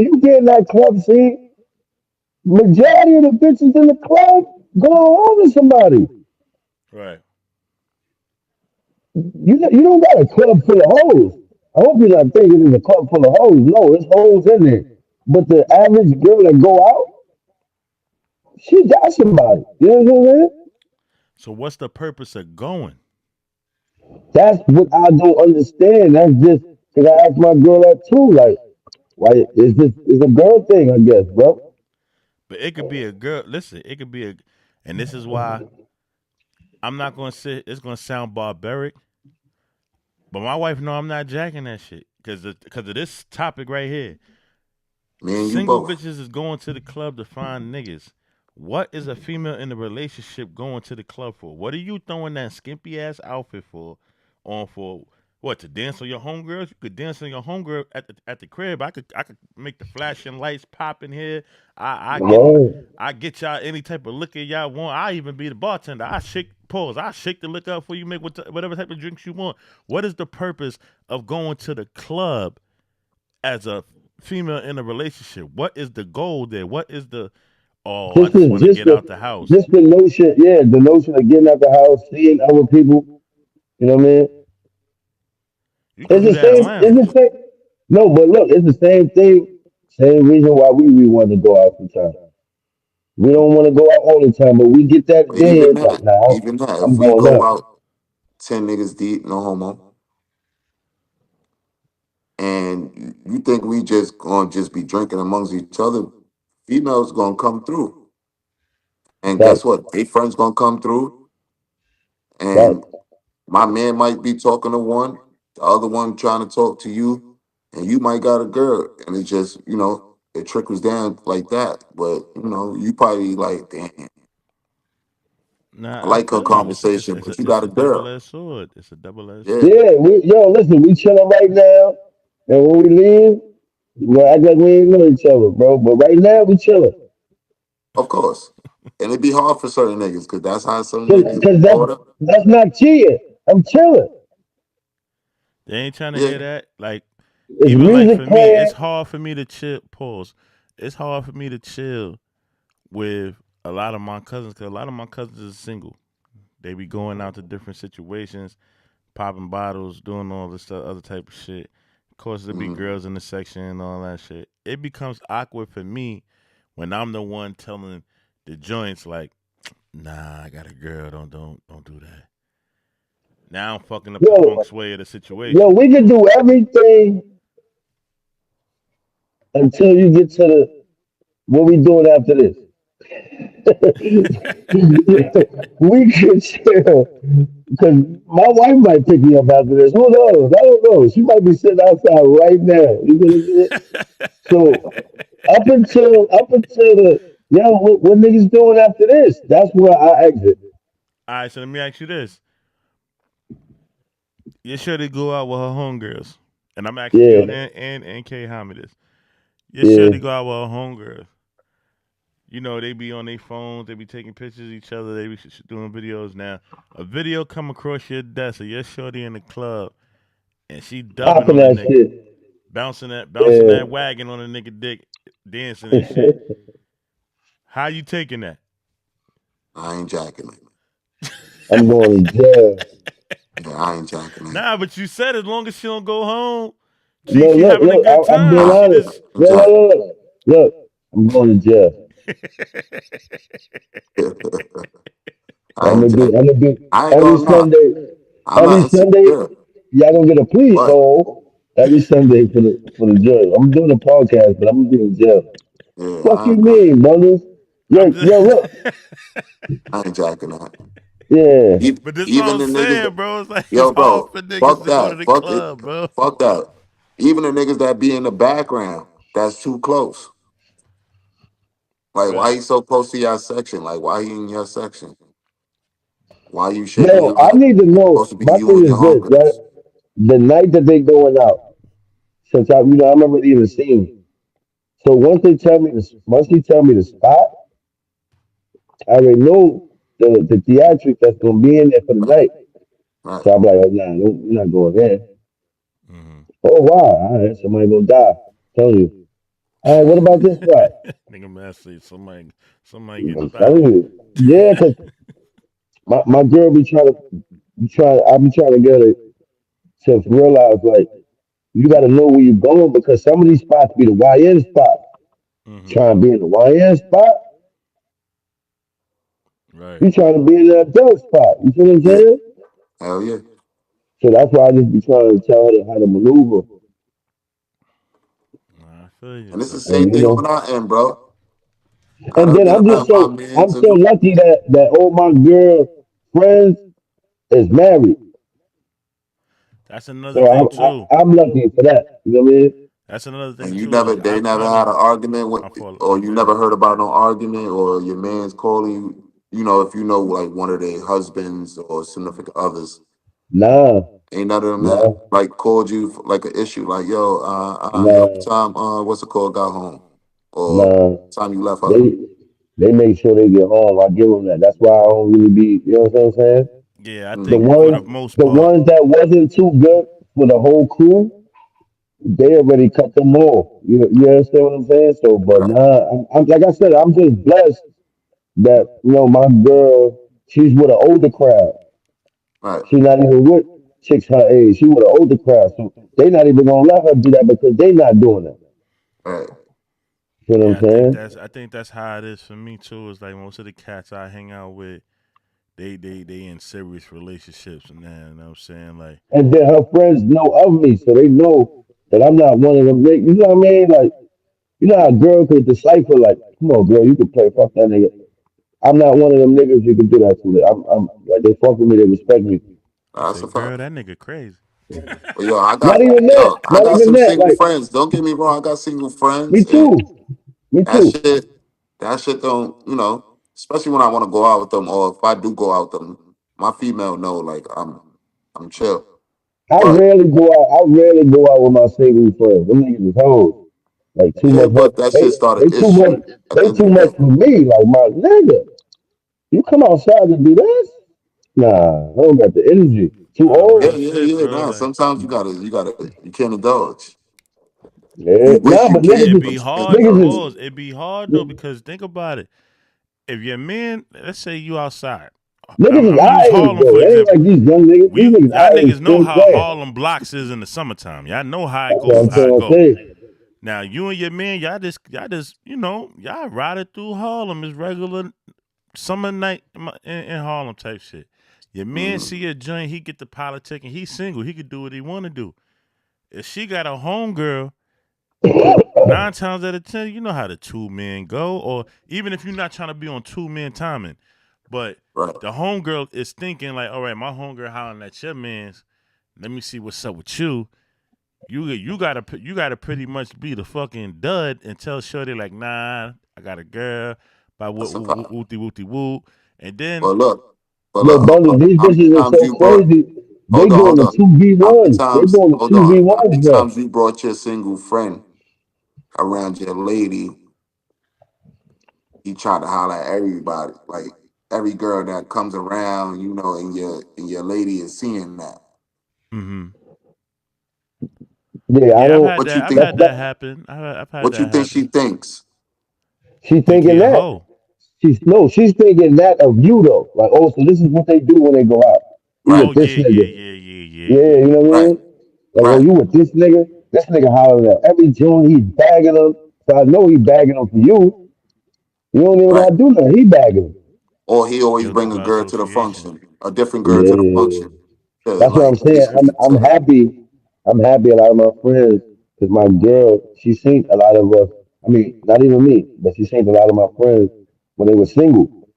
you get in that club scene, majority of the bitches in the club going home to somebody. Right. You don't got a club full of hoes. I hope you're not thinking it's a club full of hoes. No, there's hoes in there. But the average girl that go out, she got somebody. You know what I'm saying? So what's the purpose of going? That's what I don't understand. That's just because I asked my girl that too. Like, why it's a girl thing, I guess, bro. But it could be a girl. Listen, it could be a, and this is why I'm not gonna say it's gonna sound barbaric, but my wife know I'm not jacking that shit because of this topic right here. Me and you Single both. bitches is going to the club to find niggas. What is a female in a relationship going to the club for? What are you throwing that skimpy ass outfit for? On for what? To dance on your homegirls? You could dance on your homegirl at the crib. I could make the flashing lights pop in here. I get Right. I get y'all any type of liquor y'all want. I even be the bartender. I shake pause. I shake the liquor up for you. Make whatever type of drinks you want. What is the purpose of going to the club as a female in a relationship? What is the goal there? What is the I Just just the want to just get the out the house. just the notion, yeah, the notion of getting out the house, seeing other people. You know what I mean? You could It's do the that in same. It's the lounge. same. No, but look, it's the same thing. Same reason why we want to go out sometimes. We don't want to go out all the time, but we get that But day. It's like, nah, even that, if I'm we going go out. out 10 niggas deep, no homo, and you think we just gonna just be drinking amongst each other, females gonna come through. And guess Facts, what? They friends gonna come through, and facts. my man might be talking to one, the other one trying to talk to you, and you might got a girl, and it just, it trickles down like that. But you probably like, damn, I Nah, I like her feel you. conversation, but you got a It's a double girl. edged sword. It's a double edged Yeah, sword. Yeah, listen, we chilling right now, and when we leave, we gonna act like we ain't know each other, bro. But right now, we chilling, of course. And it'd be hard for certain niggas, because that's how some niggas cause order. that's not cheating. I'm chilling. They ain't trying to Yeah, hear that. Like, It's even like music for me, it's playing. hard for me to chill. Pause. It's hard for me to chill with a lot of my cousins because a lot of my cousins is single. They be going out to different situations, popping bottles, doing all this other type of shit. Of course, there be mm, girls in the section and all that shit. It becomes awkward for me when I'm the one telling the joints like, "Nah, I got a girl. Don't do that." Now I'm fucking up the feng Yo, shui of the yo, situation. we can do everything until you get to the what we doing after this. We can chill because my wife might pick me up after this. Who knows? I don't know. She might be sitting outside right now. You know what I'm saying? So up until the what niggas doing after this? That's where I exit. All right, so let me ask you this: you sure to go out with her homegirls, and I'm asking you Yeah, and K Hamid this. You sure to yeah. go out with her homegirls. You know, they be on their phones, they be taking pictures of each other, they be doing videos now. A video come across your desk of your shorty in the club and she dubbing Popping on the that nigga, shit. bouncing Yeah. that wagon on the nigga dick, dancing and shit. How you taking that? I ain't jacking it. I'm going to jail. Yeah, I ain't jacking it. Nah, but you said as long as she don't go home, No, She look, having a look, good I'm being time. Nah, She honest. just Look, look, Jack. look, look. Look, I'm going to jail. I ain't Jack. I'm gonna be I ain't every gonna lie. Sunday, I'm every not Sunday, insecure, y'all gonna get a plea. but Oh, every Sunday for the jail. I'm doing a podcast, but I'm gonna be in jail. yeah, Fuck you mean, brothers? I'm Yo, just look. I ain't jacking that. Yeah. But this what Even I'm the niggas that, saying, bro. It's like it's yo, hard bro, for niggas fuck to go to that. the Fuck it. club, bro. Fuck that. Even the niggas that be in the background, that's too close. Like, why Right. you so close to your section? Like, why you in your section? Why you shaking Yo, your I like need to supposed know. to be My you thing and is your this, right? homegirls? The night that they going out, since I remember even seeing. So once they tell me the spot, I already know the theatric that's gonna be in there for the Right, night. right. So I'm like, oh, nah, you're not going there. Mm-hmm. Oh wow, all right, somebody gonna die. Tell you. All right, what about this spot? Nigga man say somebody getting I'm telling bodied. you. Yeah, cause my girl I be trying to get her to realize like you gotta know where you're going because some of these spots be the YN spot. Mm-hmm. Trying to be in the YN spot, Right. you trying to be in the adult spot. You feel what I'm Yeah, saying? hell yeah. So that's why I just be trying to tell her how to maneuver. Nah, I feel you. And it's the Cause same And you thing on know, our end, bro. I and done then been around my I'm mans and so lucky that all my girl friends is married. that's another So thing too. I'm lucky for that. You know what I mean? That's another thing and you too. never Like they I've never kind had of an argument with my fault. or you Go ahead. never heard about no argument or your man's calling you, you know, if you know like one of their husbands or significant others. Nah, Ain't none of them that nah, like called you for, like an issue, like yo, what nah, time what's it called got home, or nah. time you left her. They they make sure they get home. I give them that. That's why I don't really be. You know what I'm saying? Yeah, I The think Mm, for the ones most the part. ones that wasn't too good for the whole crew, they already cut them off. You understand what I'm saying? So, but right, nah, I'm like I said, I'm just blessed that my girl, she's with an older crowd. right, She's not even with chicks her age. She with an older crowd, so they not even gonna let her do that because they not doing it. right. You know what Yeah, I'm saying? I think that's how it is for me too. It's like most of the cats I hang out with, they in serious relationships and that. You know what I'm saying? Like, And then her friends know of me, so they know that I'm not one of them. You know what I mean? Like, you know how a girl could decipher, like, come on, girl, you can play, fuck that nigga. I'm not one of them niggas you can do that to. I'm like, they fuck with me, they respect me. you That's say, a girl, fact. that nigga crazy. But Not I got even some that. single Like, friends. Don't get me wrong, I got single me friends, and too, me that too. shit that shit don't, especially when I want to go out with them, or if I do go out with them, my female know like I'm chill. But I rarely go out with my single friends. Them niggas is hoes. Like too yeah, much. but that shit started They too much. issue at the They end of too the much day. for me. Like my nigga, you come outside to do this? Nah, I don't got the energy. Too Nah, Yeah, real old. yeah, shit, yeah. bro. Nah, Like, sometimes you can't indulge. Yeah, You wish nah, you but it can, be but you can't hard to niggas is indulge. pause. It be hard though because think about it. If your man, let's say you outside, niggas I'm is gonna use our age Harlem though. for They ain't example. like these young niggas. These We niggas y'all our age niggas know still how playing. Harlem blocks is in the summertime. Y'all know how it That's what go. I'm How it trying to go. say. Now you and your man, y'all just y'all ride it through Harlem. It's regular summer night in Harlem type shit. Your man Mm, see a joint, he get the politic, and he's single. He could do what he want to do. If she got a homegirl, 9 times out of 10, you know how the two men go. Or even if you're not trying to be on two men timing, but right. the homegirl is thinking like, all right, my homegirl hollering at your man's. Let me see what's up with you. You gotta pretty much be the fucking dud and tell Shorty like, nah, I got a girl, by That's a fact. wooty wooty woo, and then But look, Yo, bundle, these how many bitches are times so you brought? crazy. They Hold doing the on. two v How many ones. They times? doing the Hold two v on. How many ones now. times you brought your single friend around your lady? You try to holler at everybody, like every girl that comes around, and your lady is seeing that. mm-hmm. Yeah, I Yeah, don't. What you I've think? had that That happen. I've had What you that think happen. she thinks? she Think thinking he a that. hoe. She's thinking that of you though. Like, oh, so this is what they do when they go out. You Right, Oh with yeah, this yeah, nigga. yeah, yeah, yeah, Yeah, yeah. you know what I right, mean? Like, oh, right. you with this nigga? This nigga hollering at every tune. He's bagging them. So I know he bagging them for you. You don't even Right. gotta do nothing. He bagging them. Or he always Guilty bring a by girl to the association. function, a different girl to the Yeah. function. To That's what like I'm saying. basically I'm to happy. I'm happy a lot of my friends, because my girl, she seen a lot of us. I mean, not even me, but she seen a lot of my friends when they were single.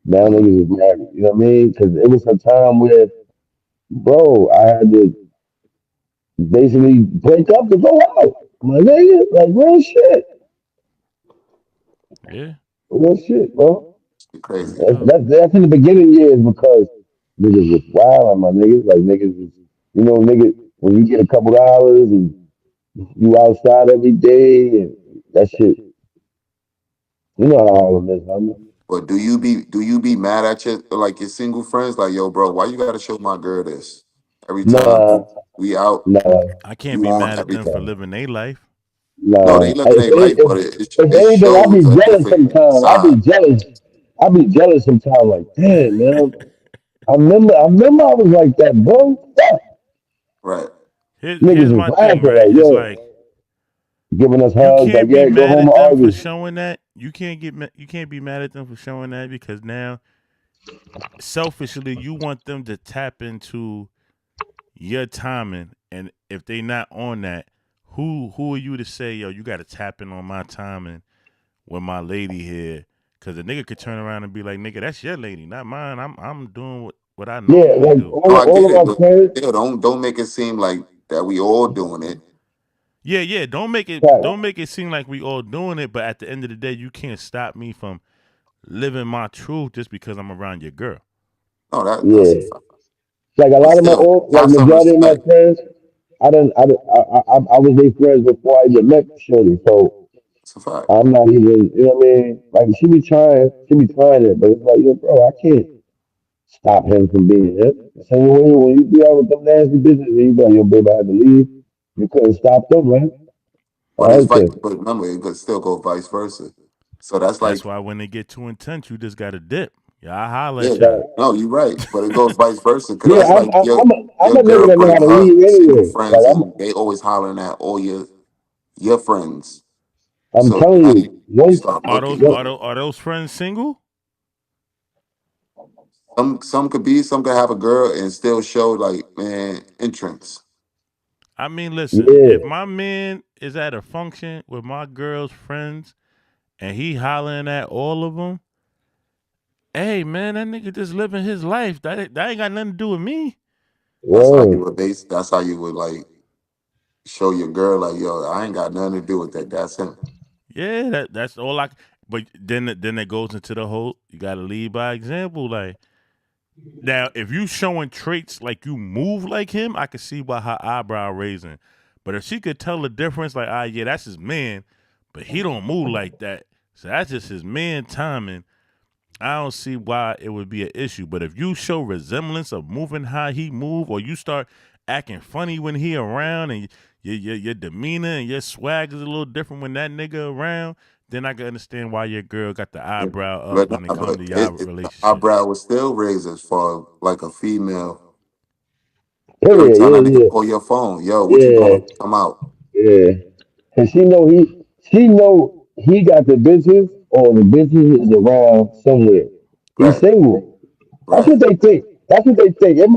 Now mhm. niggas is married. You know what I mean? Because it was a time where, bro, I had to basically break up to go out. My nigga, like real shit. Yeah, Real shit, bro. no Crazy. doubt. That's in the beginning years because niggas was wild, my niggas. Like niggas was, niggas, when you get a couple dollars and you outside every day and that shit, you know how all of this, homie. But do you be mad at your single friends? Like, yo, bro, why you gotta show my girl this? Every time Nah, we out, nah, I can't you be want mad at them for everything. living their life. No, nah. they living their life, but If it anything, I be shows a jealous different sometimes. I be side. jealous. I be jealous sometimes. Like, damn, man. I remember I was like that, bro. Fuck. Right. Niggas Here's was my thing, laughing, right? like, It's yo, like giving us you hugs, like, can't be yeah, go mad home at and them for argue. showing that. You can't be mad at them for showing that because now selfishly you want them to tap into your timing, and if they not on that, who are you to say, yo, you got to tap in on my timing with my lady here? Because the nigga could turn around and be like, nigga, that's your lady, not mine. I'm doing what I Yeah, normally like do. No, I all get of it, my but friends, still, don't make it seem like that we all doing it. Yeah, yeah. fact, Don't make it seem like we all doing it, but at the end of the day, you can't stop me from living my truth just because I'm around your girl. No, that's a yeah. fact. Like a But lot of my still, old, like have some majority of my respect. friends, I was their friends before I even met Shorty. So It's a fact. I'm not even, you know what I mean? Like she be trying it, but it's like, yo, bro, I can't stop him from being him. The same way when you be out with them nasty bitches, and you be like, yo, babe, I had to leave. You couldn't stop them, right? But All right, then. but remember, it could still go vice versa. So that's That's like, why when they get too intense, you just gotta dip. Yeah, I holler yeah, at y'all. no, you're right. But it goes vice versa because Yeah, that's like I'm your a nigga girl that know how bring to her leave single anyway. Like friends and they always hollering at all your friends. I'm So telling now you, you once, start Are those looking. once are those friends single? Some could be, some could have a girl and still show like man entrance. I mean, listen, yeah, if my man is at a function with my girl's friends and he hollering at all of them, hey man, that nigga just living his life. That ain't got nothing to do with me. That's how you whoa, would base. That's how you would like show your girl like, yo, I ain't got nothing to do with that. That's him. Yeah, that's all I. But then it goes into the whole. You gotta lead by example. Like now, if you showing traits like you move like him, I could see why her eyebrow raising. But if she could tell the difference, like, ah, yeah, that's his man, but he don't move like that. So that's just his man timing. I don't see why it would be an issue. But if you show resemblance of moving how he move, or you start acting funny when he around, and your demeanor and your swag is a little different when that nigga around, then I can understand why your girl got the eyebrow up But when it nah, come to but y'all the relationship. eyebrow was still raised as far like a female. Every period, time that yeah, nigga yeah, call your phone, yo, what you yeah, doing? Come out. yeah. And she know he got the bitches or the bitches is around somewhere. He's Right, single. That's right. what they think. That's what they think. It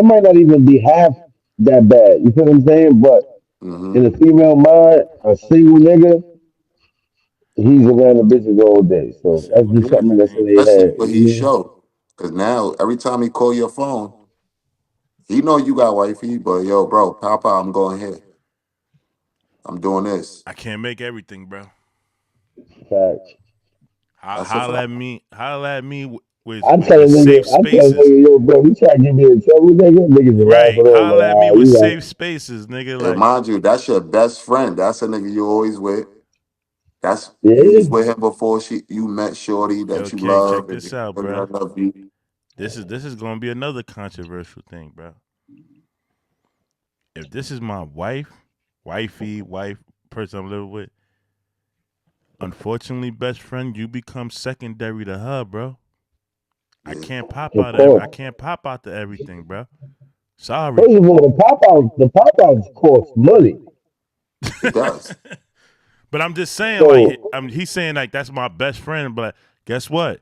might not even be half that bad. You feel what I'm saying? But Mm-hmm. in a female mind, a single nigga, he's around the bitches all day. So See that's what just Yeah, something that's in everything. their especially head. what You know he what I mean? showed. Cause now every time he call your phone, he know you got wifey, but yo, bro, Papa, I'm going here. I'm doing this. I can't make everything, bro. Facts. That's a fact. Holla at me with I'm safe telling spaces. nigga, yo, bro, you trying to get me in trouble, nigga? Niggas are Right. laughing off, Holla like, at me ah, with you safe right. spaces, nigga. And Like, mind you, that's your best friend. That's a nigga you always with. That's you Yeah, was with him before you met Shorty yo, that you King, love check and this out, you bro. love you. This is gonna be another controversial thing, bro. If this is my wife, person I'm living with, unfortunately, best friend, you become secondary to her, bro. Yeah. of course. I can't pop out to everything, bro. Sorry. First of all, the pop outs cost money. It does. But I'm just saying, like, So he's saying like that's my best friend, but guess what?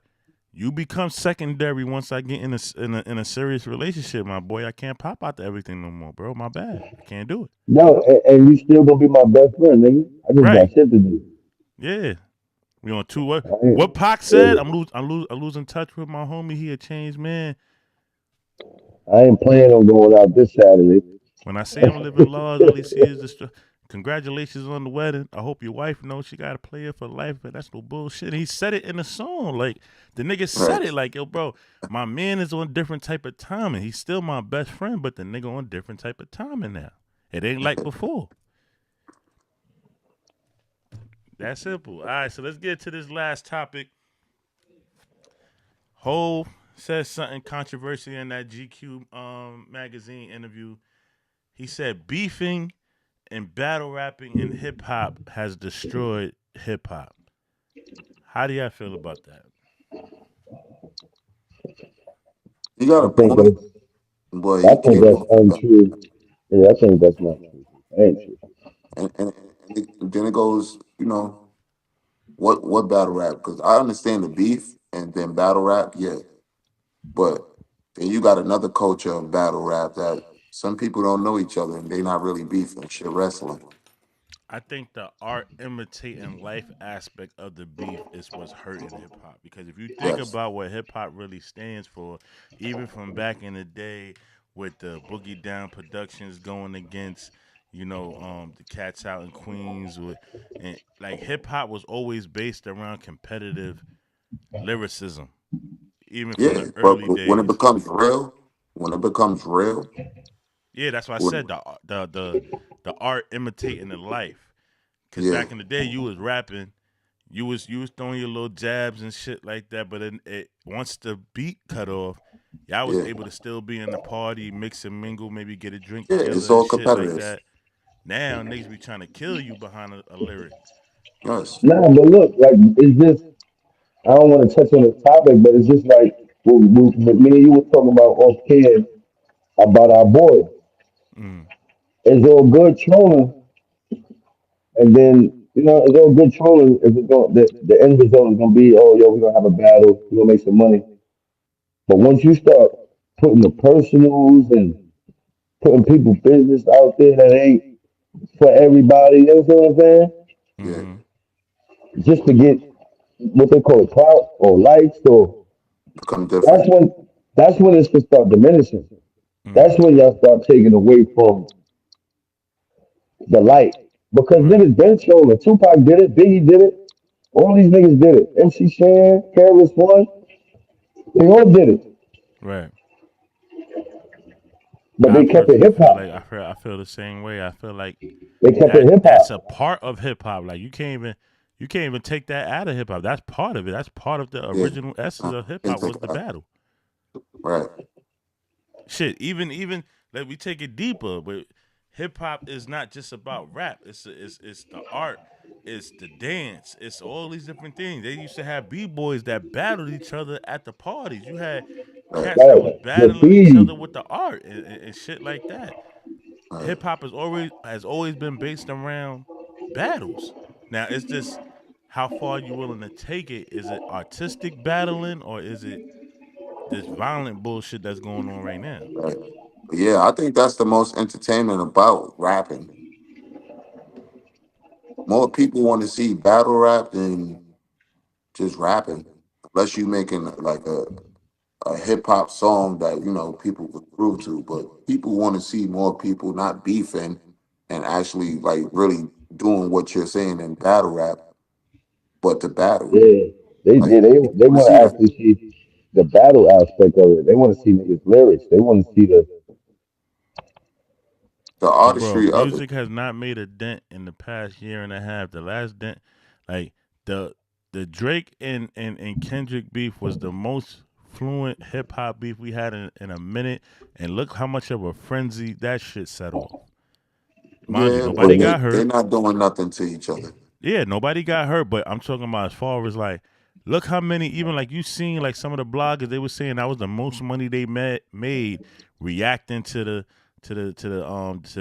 You become secondary once I get in a serious relationship, my boy. I can't pop out to everything no more, bro. My bad. I can't do it. no, and you still gonna be my best friend, nigga. I just got Right? shit to do. Yeah. We on two. What? I ain't, What Pac said? yeah, I'm losing touch with my homie. He a changed man. I ain't planning on going out this Saturday. When I say I'm living large, all he sees is the congratulations on the wedding. I hope your wife knows she got a player for life, but that's no bullshit. He said it in the song. Like, the nigga said Right. it like, yo, bro, my man is on different type of timing. He's still my best friend, but the nigga on different type of timing now. It ain't like before. That simple. All right, so let's get to this last topic. Hov says something controversial in that GQ magazine interview. He said beefing and battle rapping in hip hop has destroyed hip hop. How do y'all feel about that? You got I a think point, that's but I he think came that's off the back. untrue. Yeah, I think that's not true. Ain't true. And then it goes, what battle rap? Because I understand the beef and then battle rap, yeah. But then you got another culture of battle rap that some people don't know each other and they not really beefing. Shit, wrestling. I think the art imitating life aspect of the beef is what's hurting hip hop. Because if you think Yes. about what hip hop really stands for, even from back in the day with the Boogie Down Productions going against, the Cats Out in Queens, and like hip hop was always based around competitive lyricism, even from Yeah. the But early when it days. becomes real, when it becomes real, Yeah, that's why I when, said the art imitating the life. Cause yeah, back in the day, you was rapping, you was throwing your little jabs and shit like that. But then once the beat cut off, y'all was yeah, able to still be in the party, mix and mingle, maybe get a drink yeah, together it's and all shit like competitive. that. Now niggas be trying to kill you behind a lyric. Yes. Nah, but look, like it's just I don't want to touch on the topic, but it's just like me and you were talking about off camera about our boy. Mm, It's all good trolling, and then it's all good trolling if it's going the end result is gonna be, oh yo, we're gonna have a battle, we're gonna make some money. But once you start putting the personals and putting people business out there that ain't for everybody, you know what I'm saying? Yeah. mm-hmm. Just to get what they call clout or likes, or Become that's different. when that's when it's gonna start diminishing. Mm, That's when y'all start taking away from the light. Because right, niggas been trolling. Tupac did it, Biggie did it, all these niggas did it. MC Shan, Careless One, they all did it. right. But I they kept it personally hip feel like hop. I feel the same way. I feel like They kept it that hip that's a hop. part of hip hop. Like you can't even take that out of hip hop. That's part of it. That's part of the Yeah. original essence of hip Can't hop take was it the out. battle. Right. Shit, even let me take it deeper. But hip hop is not just about rap. It's the art. It's the dance. It's all these different things. They used to have b boys that battled each other at the parties. You had Right. cats that was Right. battling each other Graffiti. with the art and shit like that. Right. Hip hop has always been based around battles. Now it's just how far you willing to take it. Is it artistic battling or is it this violent bullshit that's going on right now? Right. But yeah, I think that's the most entertainment about rapping. More people want to see battle rap than just rapping. Unless you making like a hip hop song that people would groove to, but people want to see more people not beefing and actually like really doing what you're saying in battle rap, but the battle. Yeah. They Like did. people They want to want see to that. actually see the battle aspect of it. They want to see niggas lyrics. They want to see the The But bro, artistry of it. music has not made a dent in the past year and a half. The last dent, like the the Drake and Kendrick beef was the most fluent hip hop beef we had in a minute. And look how much of a frenzy that shit set off. Mind you, Yeah, nobody but yeah. got they're hurt. not doing nothing to each other. Yeah, nobody got hurt, but I'm talking about as far as like Look how many, even like you seen like some of the bloggers, they were saying that was the most money they made reacting to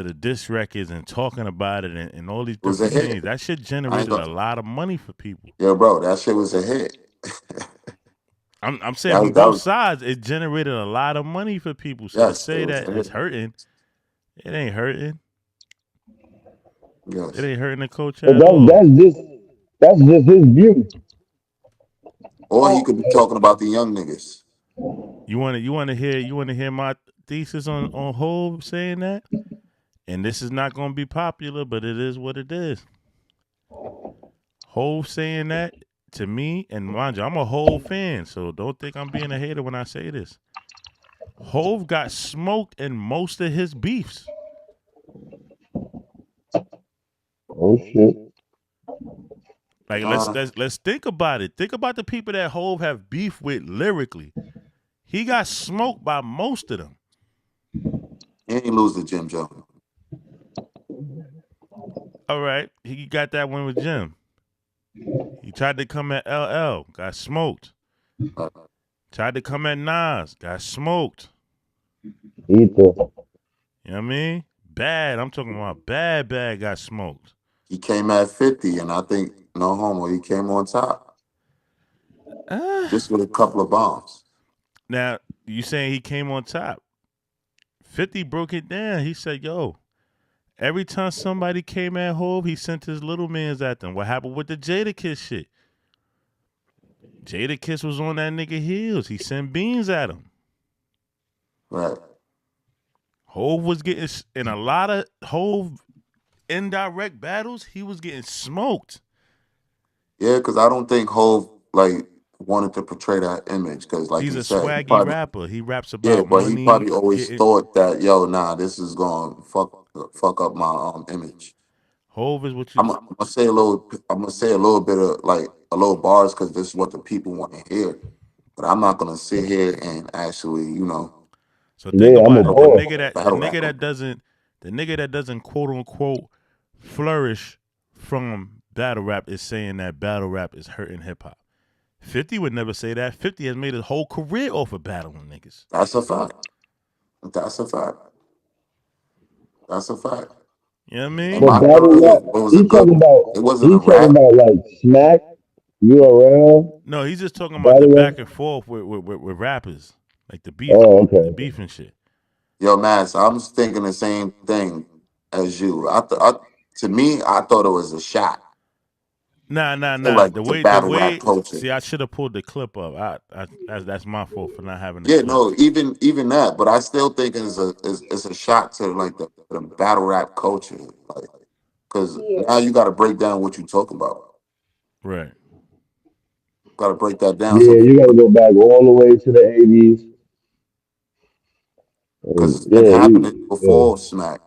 the diss records and talking about it and all these It was a different things. hit. That shit I ain't generated a gonna. lot of money for people. Yeah, bro, that shit was a hit. I'm saying That from was that both was sides, it generated a lot of money for people. So to yes, it say was that a it's hit. hurting, it ain't hurting. It Yes. ain't hurting the culture But at all. that's just his view. Or he could be talking about the young niggas. You wanna hear my thesis on Hov saying that? And this is not gonna be popular, but it is what it is. Hov saying that to me, and mind you, I'm a Hov fan, so don't think I'm being a hater when I say this. Hov got smoked in most of his beefs. Oh shit. Like let's Uh, let's let's think about it. Think about the people that Hov have beef with lyrically. He got smoked by most of them. he ain't lose to Jim Jones. All right, he got that one with Jim. He tried to come at LL, got smoked. Uh, Tried to come at Nas, got smoked. Ether. You know what I mean? Bad. I'm talking about bad, got smoked. he came at 50, and I think no homo, he came on top Uh, just with a couple of bombs. now, you saying he came on top. 50 broke it down. He said, yo, every time somebody came at Hove, he sent his little mans at them. What happened with the Jadakiss shit? Jadakiss was on that nigga heels. He sent beans at him. Right. Hove was getting, in a lot of Hove indirect battles, he was getting smoked. Yeah, because I don't think Hove like wanted to portray that image. Because like He's he a said, he swaggy probably rapper. He raps yeah, about but he money, probably always getting. thought that yo, nah, this is gonna fuck up my image. Hove is what you. I'm gonna say a little. I'm gonna say a little bit of like a little bars because this is what the people want to hear. But I'm not gonna sit here and actually, So think Yeah, I'm a about it. The boy. nigga that the battle nigga rap that him. doesn't the nigga that doesn't quote unquote flourish from battle rap is saying that battle rap is hurting hip hop. 50 would never say that. 50 has made his whole career off of battling niggas. That's a fact. That's a fact. That's a fact. You know what I And But mean? my battle career rap, was a he good. talking about It wasn't a he talking rap. about like smack, URL, No, he's just talking about the battle rap. back and forth with rappers. Like Oh, the okay. beef and shit. Yo, Mass, I'm just thinking the same thing as you. To me, I thought it was a shot to Nah. like The the way the battle rap way culture. see, I should have pulled the clip up. That's my fault for not having the Yeah, clip. no, even that, but I still think it's a shot to like the battle rap culture, like because now you got to break down what you talking about. Right. Got to break that down so Yeah, you gotta people go back all the way to the 80s. because And it's been yeah, happening yeah, before Smack.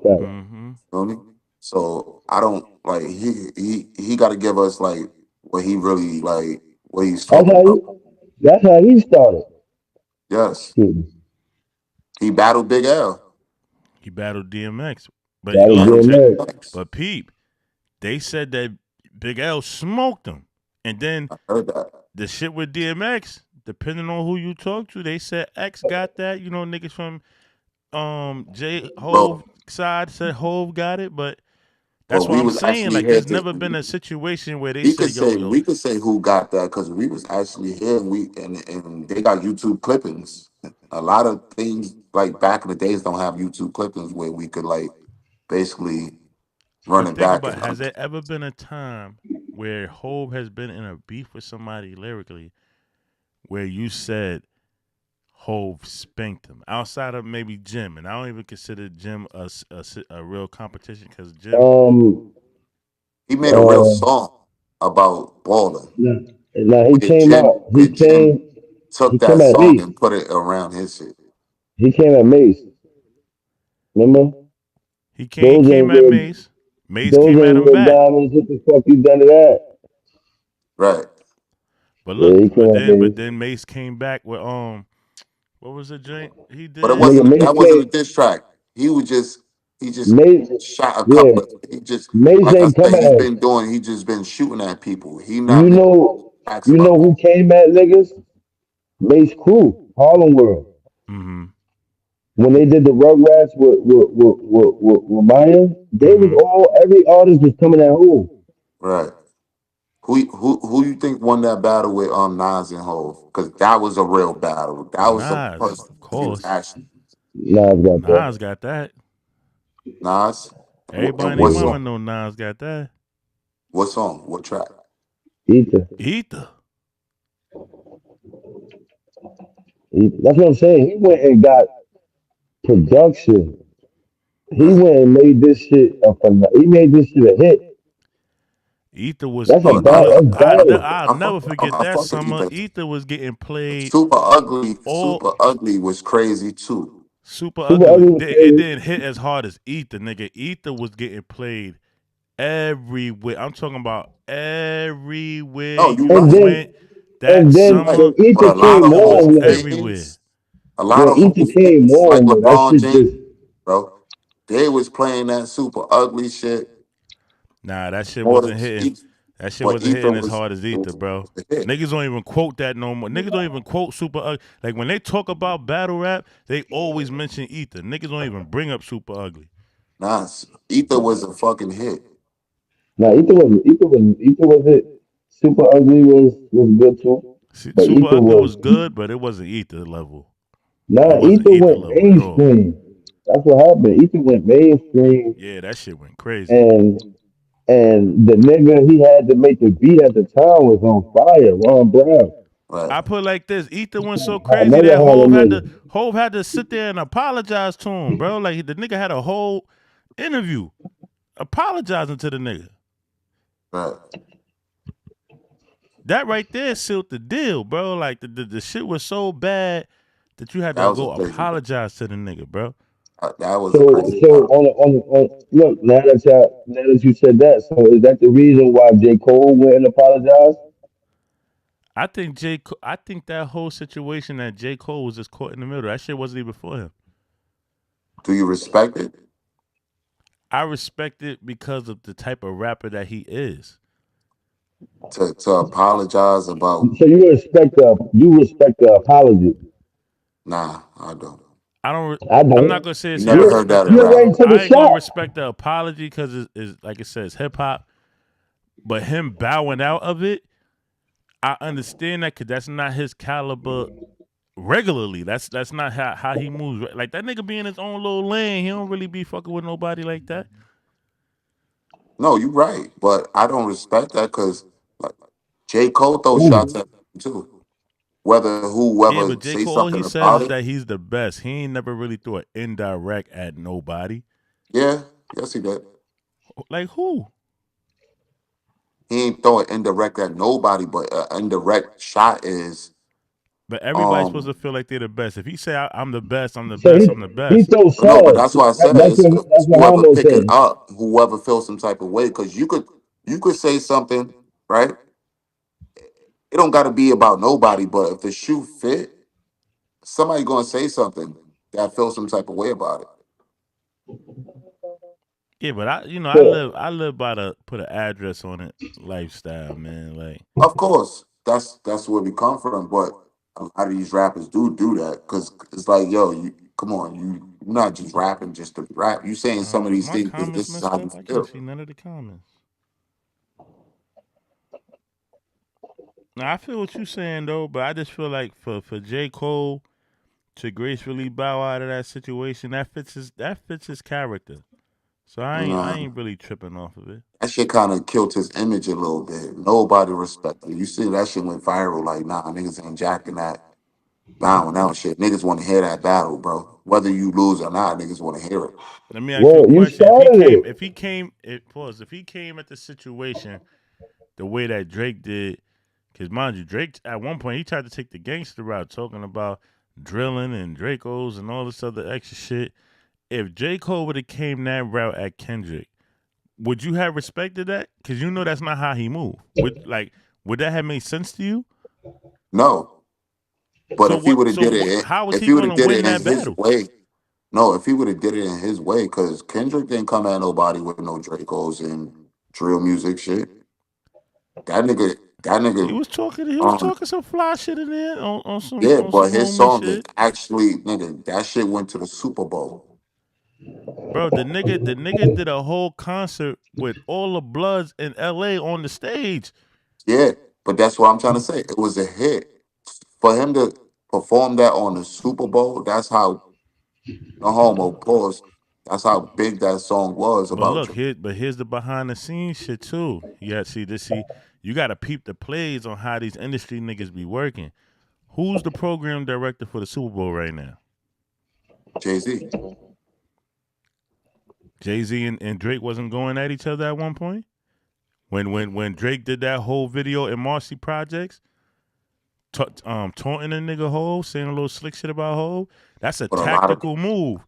facts. Mm-hmm. Feel me? So I don't like he got to give us like what he really like what he's That's talking how about. that's how he started. Yes, Shooting. he battled Big L. He battled DMX. But He Battle look, battled check. DMX. DMX. But peep, they said that Big L smoked him, and then I heard that. the shit with DMX. Depending on who you talk to, they said X got that. You know, niggas from J Hove Bro, side said Hove got it, but well, that's what we I'm was saying. actually Like, here there's to never been a situation where they we could said, "Yo, say yo, we could say who got that because we was actually here and and they got YouTube clippings. A lot of things like back in the days don't have YouTube clippings where we could like basically run But it think back about, and has there ever been a time where Hove has been in a beef with somebody lyrically where you said Hove spanked him outside of maybe Jim? And I don't even consider Jim a real competition because Jim, Um he made a real uh song about balling now, now where Jim where Jim he took came that at song Mace. and put it around his shit. He came at Mace. Remember? he Those came ain't at real Mace. Mace those came at ain't him real back. diamonds. What the fuck you done to that? Right. But Yeah, look, he came at but Mace. then Mace came back with what was the joint he But did? Nigga, Mace that wasn't a came diss track. He was just He just Mace, shot a yeah, couple of. He just Mace like I ain't come said, at he's us. been doing. He just been shooting at people. He not You making know, facts you know about. who came at niggas? Mace Crew, Harlem World. Mm-hmm. When they did the Rugrats with Maya, they was Mm-hmm. all every artist was coming at who? Right. Who you think won that battle with Nas and Hov? Because that was a real battle. That was the Nas, first of he was course. actually Nas got that. Nas got that. Nas. Everybody And and their what Yeah. mama song? know Nas got that. What song? What track? Ether. Ether. That's what I'm saying. He went and got production. He Right. went and made this shit he made this shit a hit. Ether was That's a Oh Ether no, bad was that's battle. I'll I never fuck forget I that fuck with summer. Ether. Ether was getting played Super ugly. all Super ugly was crazy too. super Super ugly. Ugly was It crazy. didn't hit as hard as Ether, nigga. Ether was getting played everywhere. I'm talking about everywhere No, you you And right. went then that and then Right. summer. when But Ether a lot came of Ether was Hove on, yo, everywhere. fans, a lot when of Hove Ether came fans like on, yo, that LeBron shit James, just bro, they was playing that super ugly shit Nah, that shit more than wasn't hitting. Ether. That shit But wasn't Ether hitting as was, hard as Ether, bro. was the hit. Niggas don't even quote that no more. Niggas don't even quote Super Ugly. Like when they talk about battle rap, they always mention Ether. Niggas don't even bring up Super Ugly. Nah, Ether was a fucking hit. nah Ether was it. Super Ugly was good too. But Super Ether Ugly was was good, but it wasn't Ether level. It nah wasn't Ether Ether went level at all. mainstream. That's what happened. Ether went mainstream Yeah, that shit went crazy. and and the nigga he had to make the beat at the time was on fire, Ron Brown. Right. I put it like this: Ether went so crazy Another that Harlem nigga. Hove had to sit there and apologize to him, bro. Like the nigga had a whole interview apologizing to the nigga. Right. That right there sealed the deal, bro. Like the shit was so bad that you had That to was a go crazy. apologize to the nigga, bro. That was a So crazy so battle. on look now that you said that, so is that the reason why J. Cole went and apologized? I think that whole situation that J. Cole was just caught in the middle. That shit wasn't even for him. Do you respect it? I respect it because of the type of rapper that he is. To apologize about So you respect the apology. nah, I don't. I don't. I I'm not don't. gonna say You it's I never You heard respect that in the. you rap. already took a I ain't gonna shot. respect the apology because it's like it says hip hop, but him bowing out of it, I understand that because that's not his caliber regularly. That's not how he moves. Like that nigga be in his own little lane. He don't really be fucking with nobody like that. No, you're right. But I don't respect that because like J. Cole throws shots Ooh. at me too. Whether Yeah, whoever but J say Cole, all something he says about is it, that he's the best. He ain't never really threw an indirect at nobody. yeah, yes he did. Like who? He ain't throw it indirect at nobody, but an indirect shot is But everybody's supposed um to feel like they're the best. If he say I'm the best, I'm the So best, I'm the he best. throws but no, but shots. that's why I said That's it's what 'cause whoever Homo pick it said. up, whoever feels some type of way, because you could say something, right? It don't gotta be about nobody, but if the shoe fit, somebody gonna say something that feels some type of way about it. Yeah, but So I live by the put an address on it lifestyle, man. Like Of course, that's where we come from, but a lot of these rappers do that because it's like, yo, you come on, you're not just rapping just to rap. You saying some of was these my things because comments this is messed how you up? I can't feel. see none of the comments. Now I feel what you're saying though, but I just feel like for J. Cole to gracefully bow out of that situation, that fits his character. So I Nah, ain't really tripping off of it. that shit kind of killed his image a little bit. Nobody respected it. You see that shit went viral. Like, nah, niggas ain't jacking that bowing out shit. Niggas want to hear that battle, bro. Whether you lose or not, niggas want to hear it. Let me ask you a well, you question. started it. If he came at the situation the way that Drake did, because mind you, Drake at one point he tried to take the gangster route, talking about drilling and Dracos and all this other extra shit. If J. Cole would have came that route at Kendrick, would you have respected that? Because you know that's not how he moved. Would that have made sense to you? No, but So if he what? would have did it, How was if he he would have gonna did win it in that his battle? way, No, if he would have did it in his way, because Kendrick didn't come at nobody with no Dracos and drill music shit. That nigga, that He nigga, was talking. He was um, talking some fly shit in there on some yeah, on some but his homie song is shit, actually, nigga, that shit went to the Super Bowl. bro. The nigga did a whole concert with all the Bloods in L.A. on the stage. Yeah, but that's what I'm trying to say. It was a hit. For him to perform that on the Super Bowl, that's how, no homo, pause, that's how big that song was But about look Drake. here, but here's the behind the scenes shit too. Yeah, see, you got to peep the plays on how these industry niggas be working. Who's the program director for the Super Bowl right now? Jay-Z. Jay-Z and Drake wasn't going at each other at one point. When Drake did that whole video in Marcy Projects, taunting a nigga Hov, saying a little slick shit about Hov. That's a But a lot of, tactical move.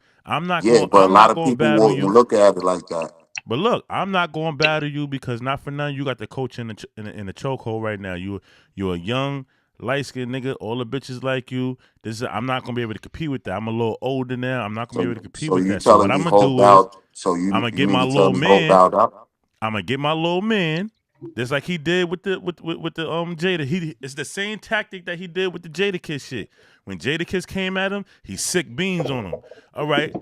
yeah, but a I'm lot not of going to people battle won't you. look at it like that. But look, I'm not going to battle you because not for nothing. You got the coach in the chokehold right now. You're a young light skinned nigga. All the bitches like you. I'm not gonna be able to compete with that. I'm a little older now. I'm not gonna be So, able to compete so with you that. So what telling I'm me gonna Hope do is bowed? So I'm gonna you get mean my to tell little me Hope man. bowed up? I'm gonna get my little man, just like he did with the Jada. It's the same tactic that he did with the Jada Kiss shit. When Jada Kiss came at him, he sick beans on him. All right,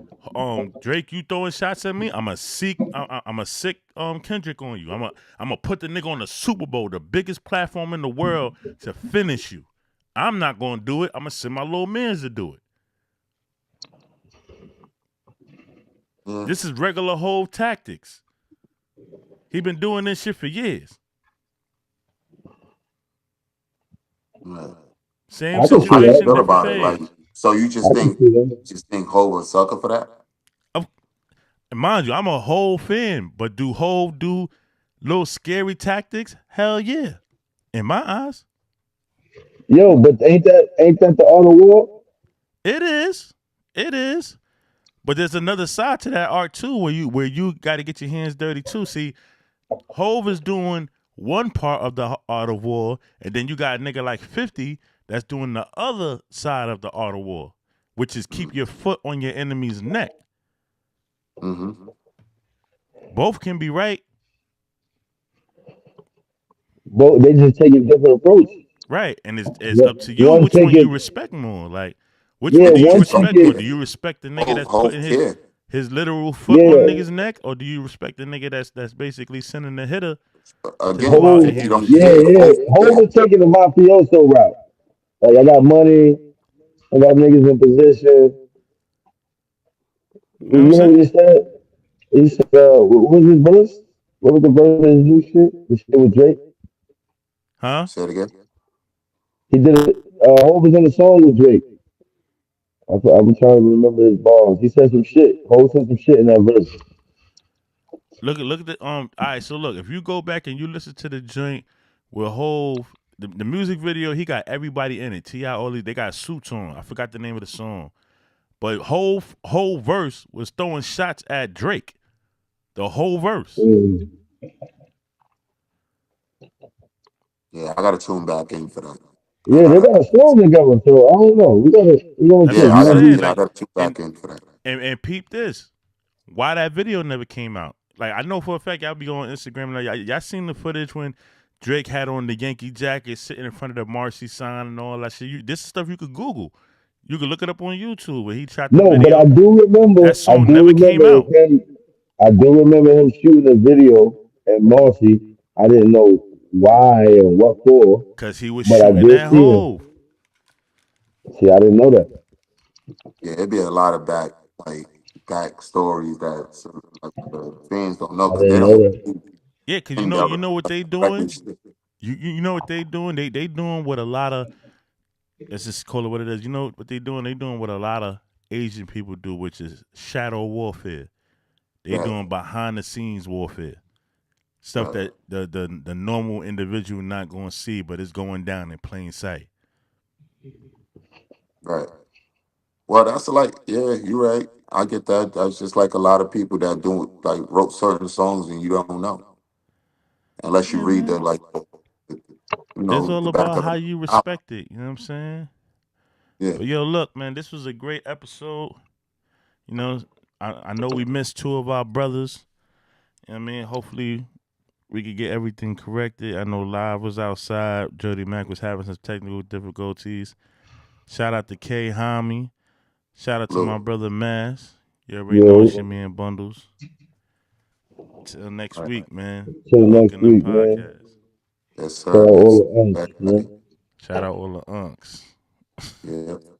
Drake, you throwing shots at me? I'm a sick Kendrick on you. I'm a put the nigga on the Super Bowl, the biggest platform in the world, to finish you. I'm not gonna do it. I'm gonna send my little mans to do it. Yeah. This is regular whole tactics. He been doing this shit for years. Yeah. Same I can So see how you situation, feel that. different about it? Like, phase. so I can see that. you just think Hope a sucker for that? Of Mind you, I'm a whole fan, but do Hove do little scary tactics? Hell yeah. In my eyes, Yo, but ain't that the art of war? it is. It is. But there's another side to that art too, where you got to get your hands dirty too. See, Hove is doing one part of the art of war, and then you got a nigga like 50 that's doing the other side of the art of war, which is keep your foot on your enemy's neck. Mm-hmm. Both can be right. But they just take a different approach. Right, and it's up to you One which one take you it, respect more. Like, which yeah, one do you one take respect more? it, Do you respect the nigga that's Hope putting care his literal foot on yeah. niggas' neck, or do you respect the nigga that's basically sending the hitter to go again. out and Whole, If you handle don't yeah, shit? care, yeah. Hope Whole care. is taking the mafioso route. Like I got money, I got niggas in position. You know what I'm You heard what he saying? said? He said, what was his verse? What was the verse of his new shit? The shit with Drake? Huh? Say it again. He did it. Hov was in the song with Drake. I'm trying to remember his bars. He said some shit. Hov said some shit in that verse. Look at the All right, so look, if you go back and you listen to the joint with Hove, the music video, he got everybody in it. T.I. all these, they got suits on. I forgot the name of the song. But whole verse was throwing shots at Drake. The whole verse. Mm. Yeah, I gotta tune back in for that. I Yeah, they gotta. got a song together, so I don't know. We gotta That's check. what Yeah, I'm saying. I Like, gotta tune and back in for that. and peep this. Why that video never came out? Like, I know for a fact y'all be on Instagram. Like, y'all seen the footage when Drake had on the Yankee jacket, sitting in front of the Marcy sign and all that shit. This is stuff you could Google. You could look it up on YouTube where he shot the No, but video. That I song do never came remember out him. I do remember him shooting a video at Marcy. I didn't know why or what for, because he was but I shooting did at see him. Hove. See, I didn't know that. Yeah, it'd be a lot of back stories that some, like, the fans don't know I because they didn't know don't that. Yeah, because in you know what they doing? record shit. You know what they doing? They doing what a lot of, let's just call it what it is. You know what they doing? They doing what a lot of Asian people do, which is shadow warfare. They Right, doing behind the scenes warfare. Stuff right, that the normal individual not going to see, but it's going down in plain sight. right. Well, that's like, yeah, you're right. I get that. That's just like a lot of people that do like wrote certain songs and you don't know unless you Yeah, read man. It's the all back about of how the you album. respect it. You know what I'm saying? Yeah, But yo, look, man, this was a great episode. You know, I know we missed two of our brothers. You know what I mean, hopefully we could get everything corrected. I know Live was outside. Jody Mack was having some technical difficulties. Shout out to K Hami. Shout out to my Look, brother Mass. You already know it's Yo, Shimmy and Bundles. Till next all right. week, man. till Unk next Em week, man. Podcast. Yes, For sir. all Yes, the unks, everybody. man. Shout out all the unks. Yeah.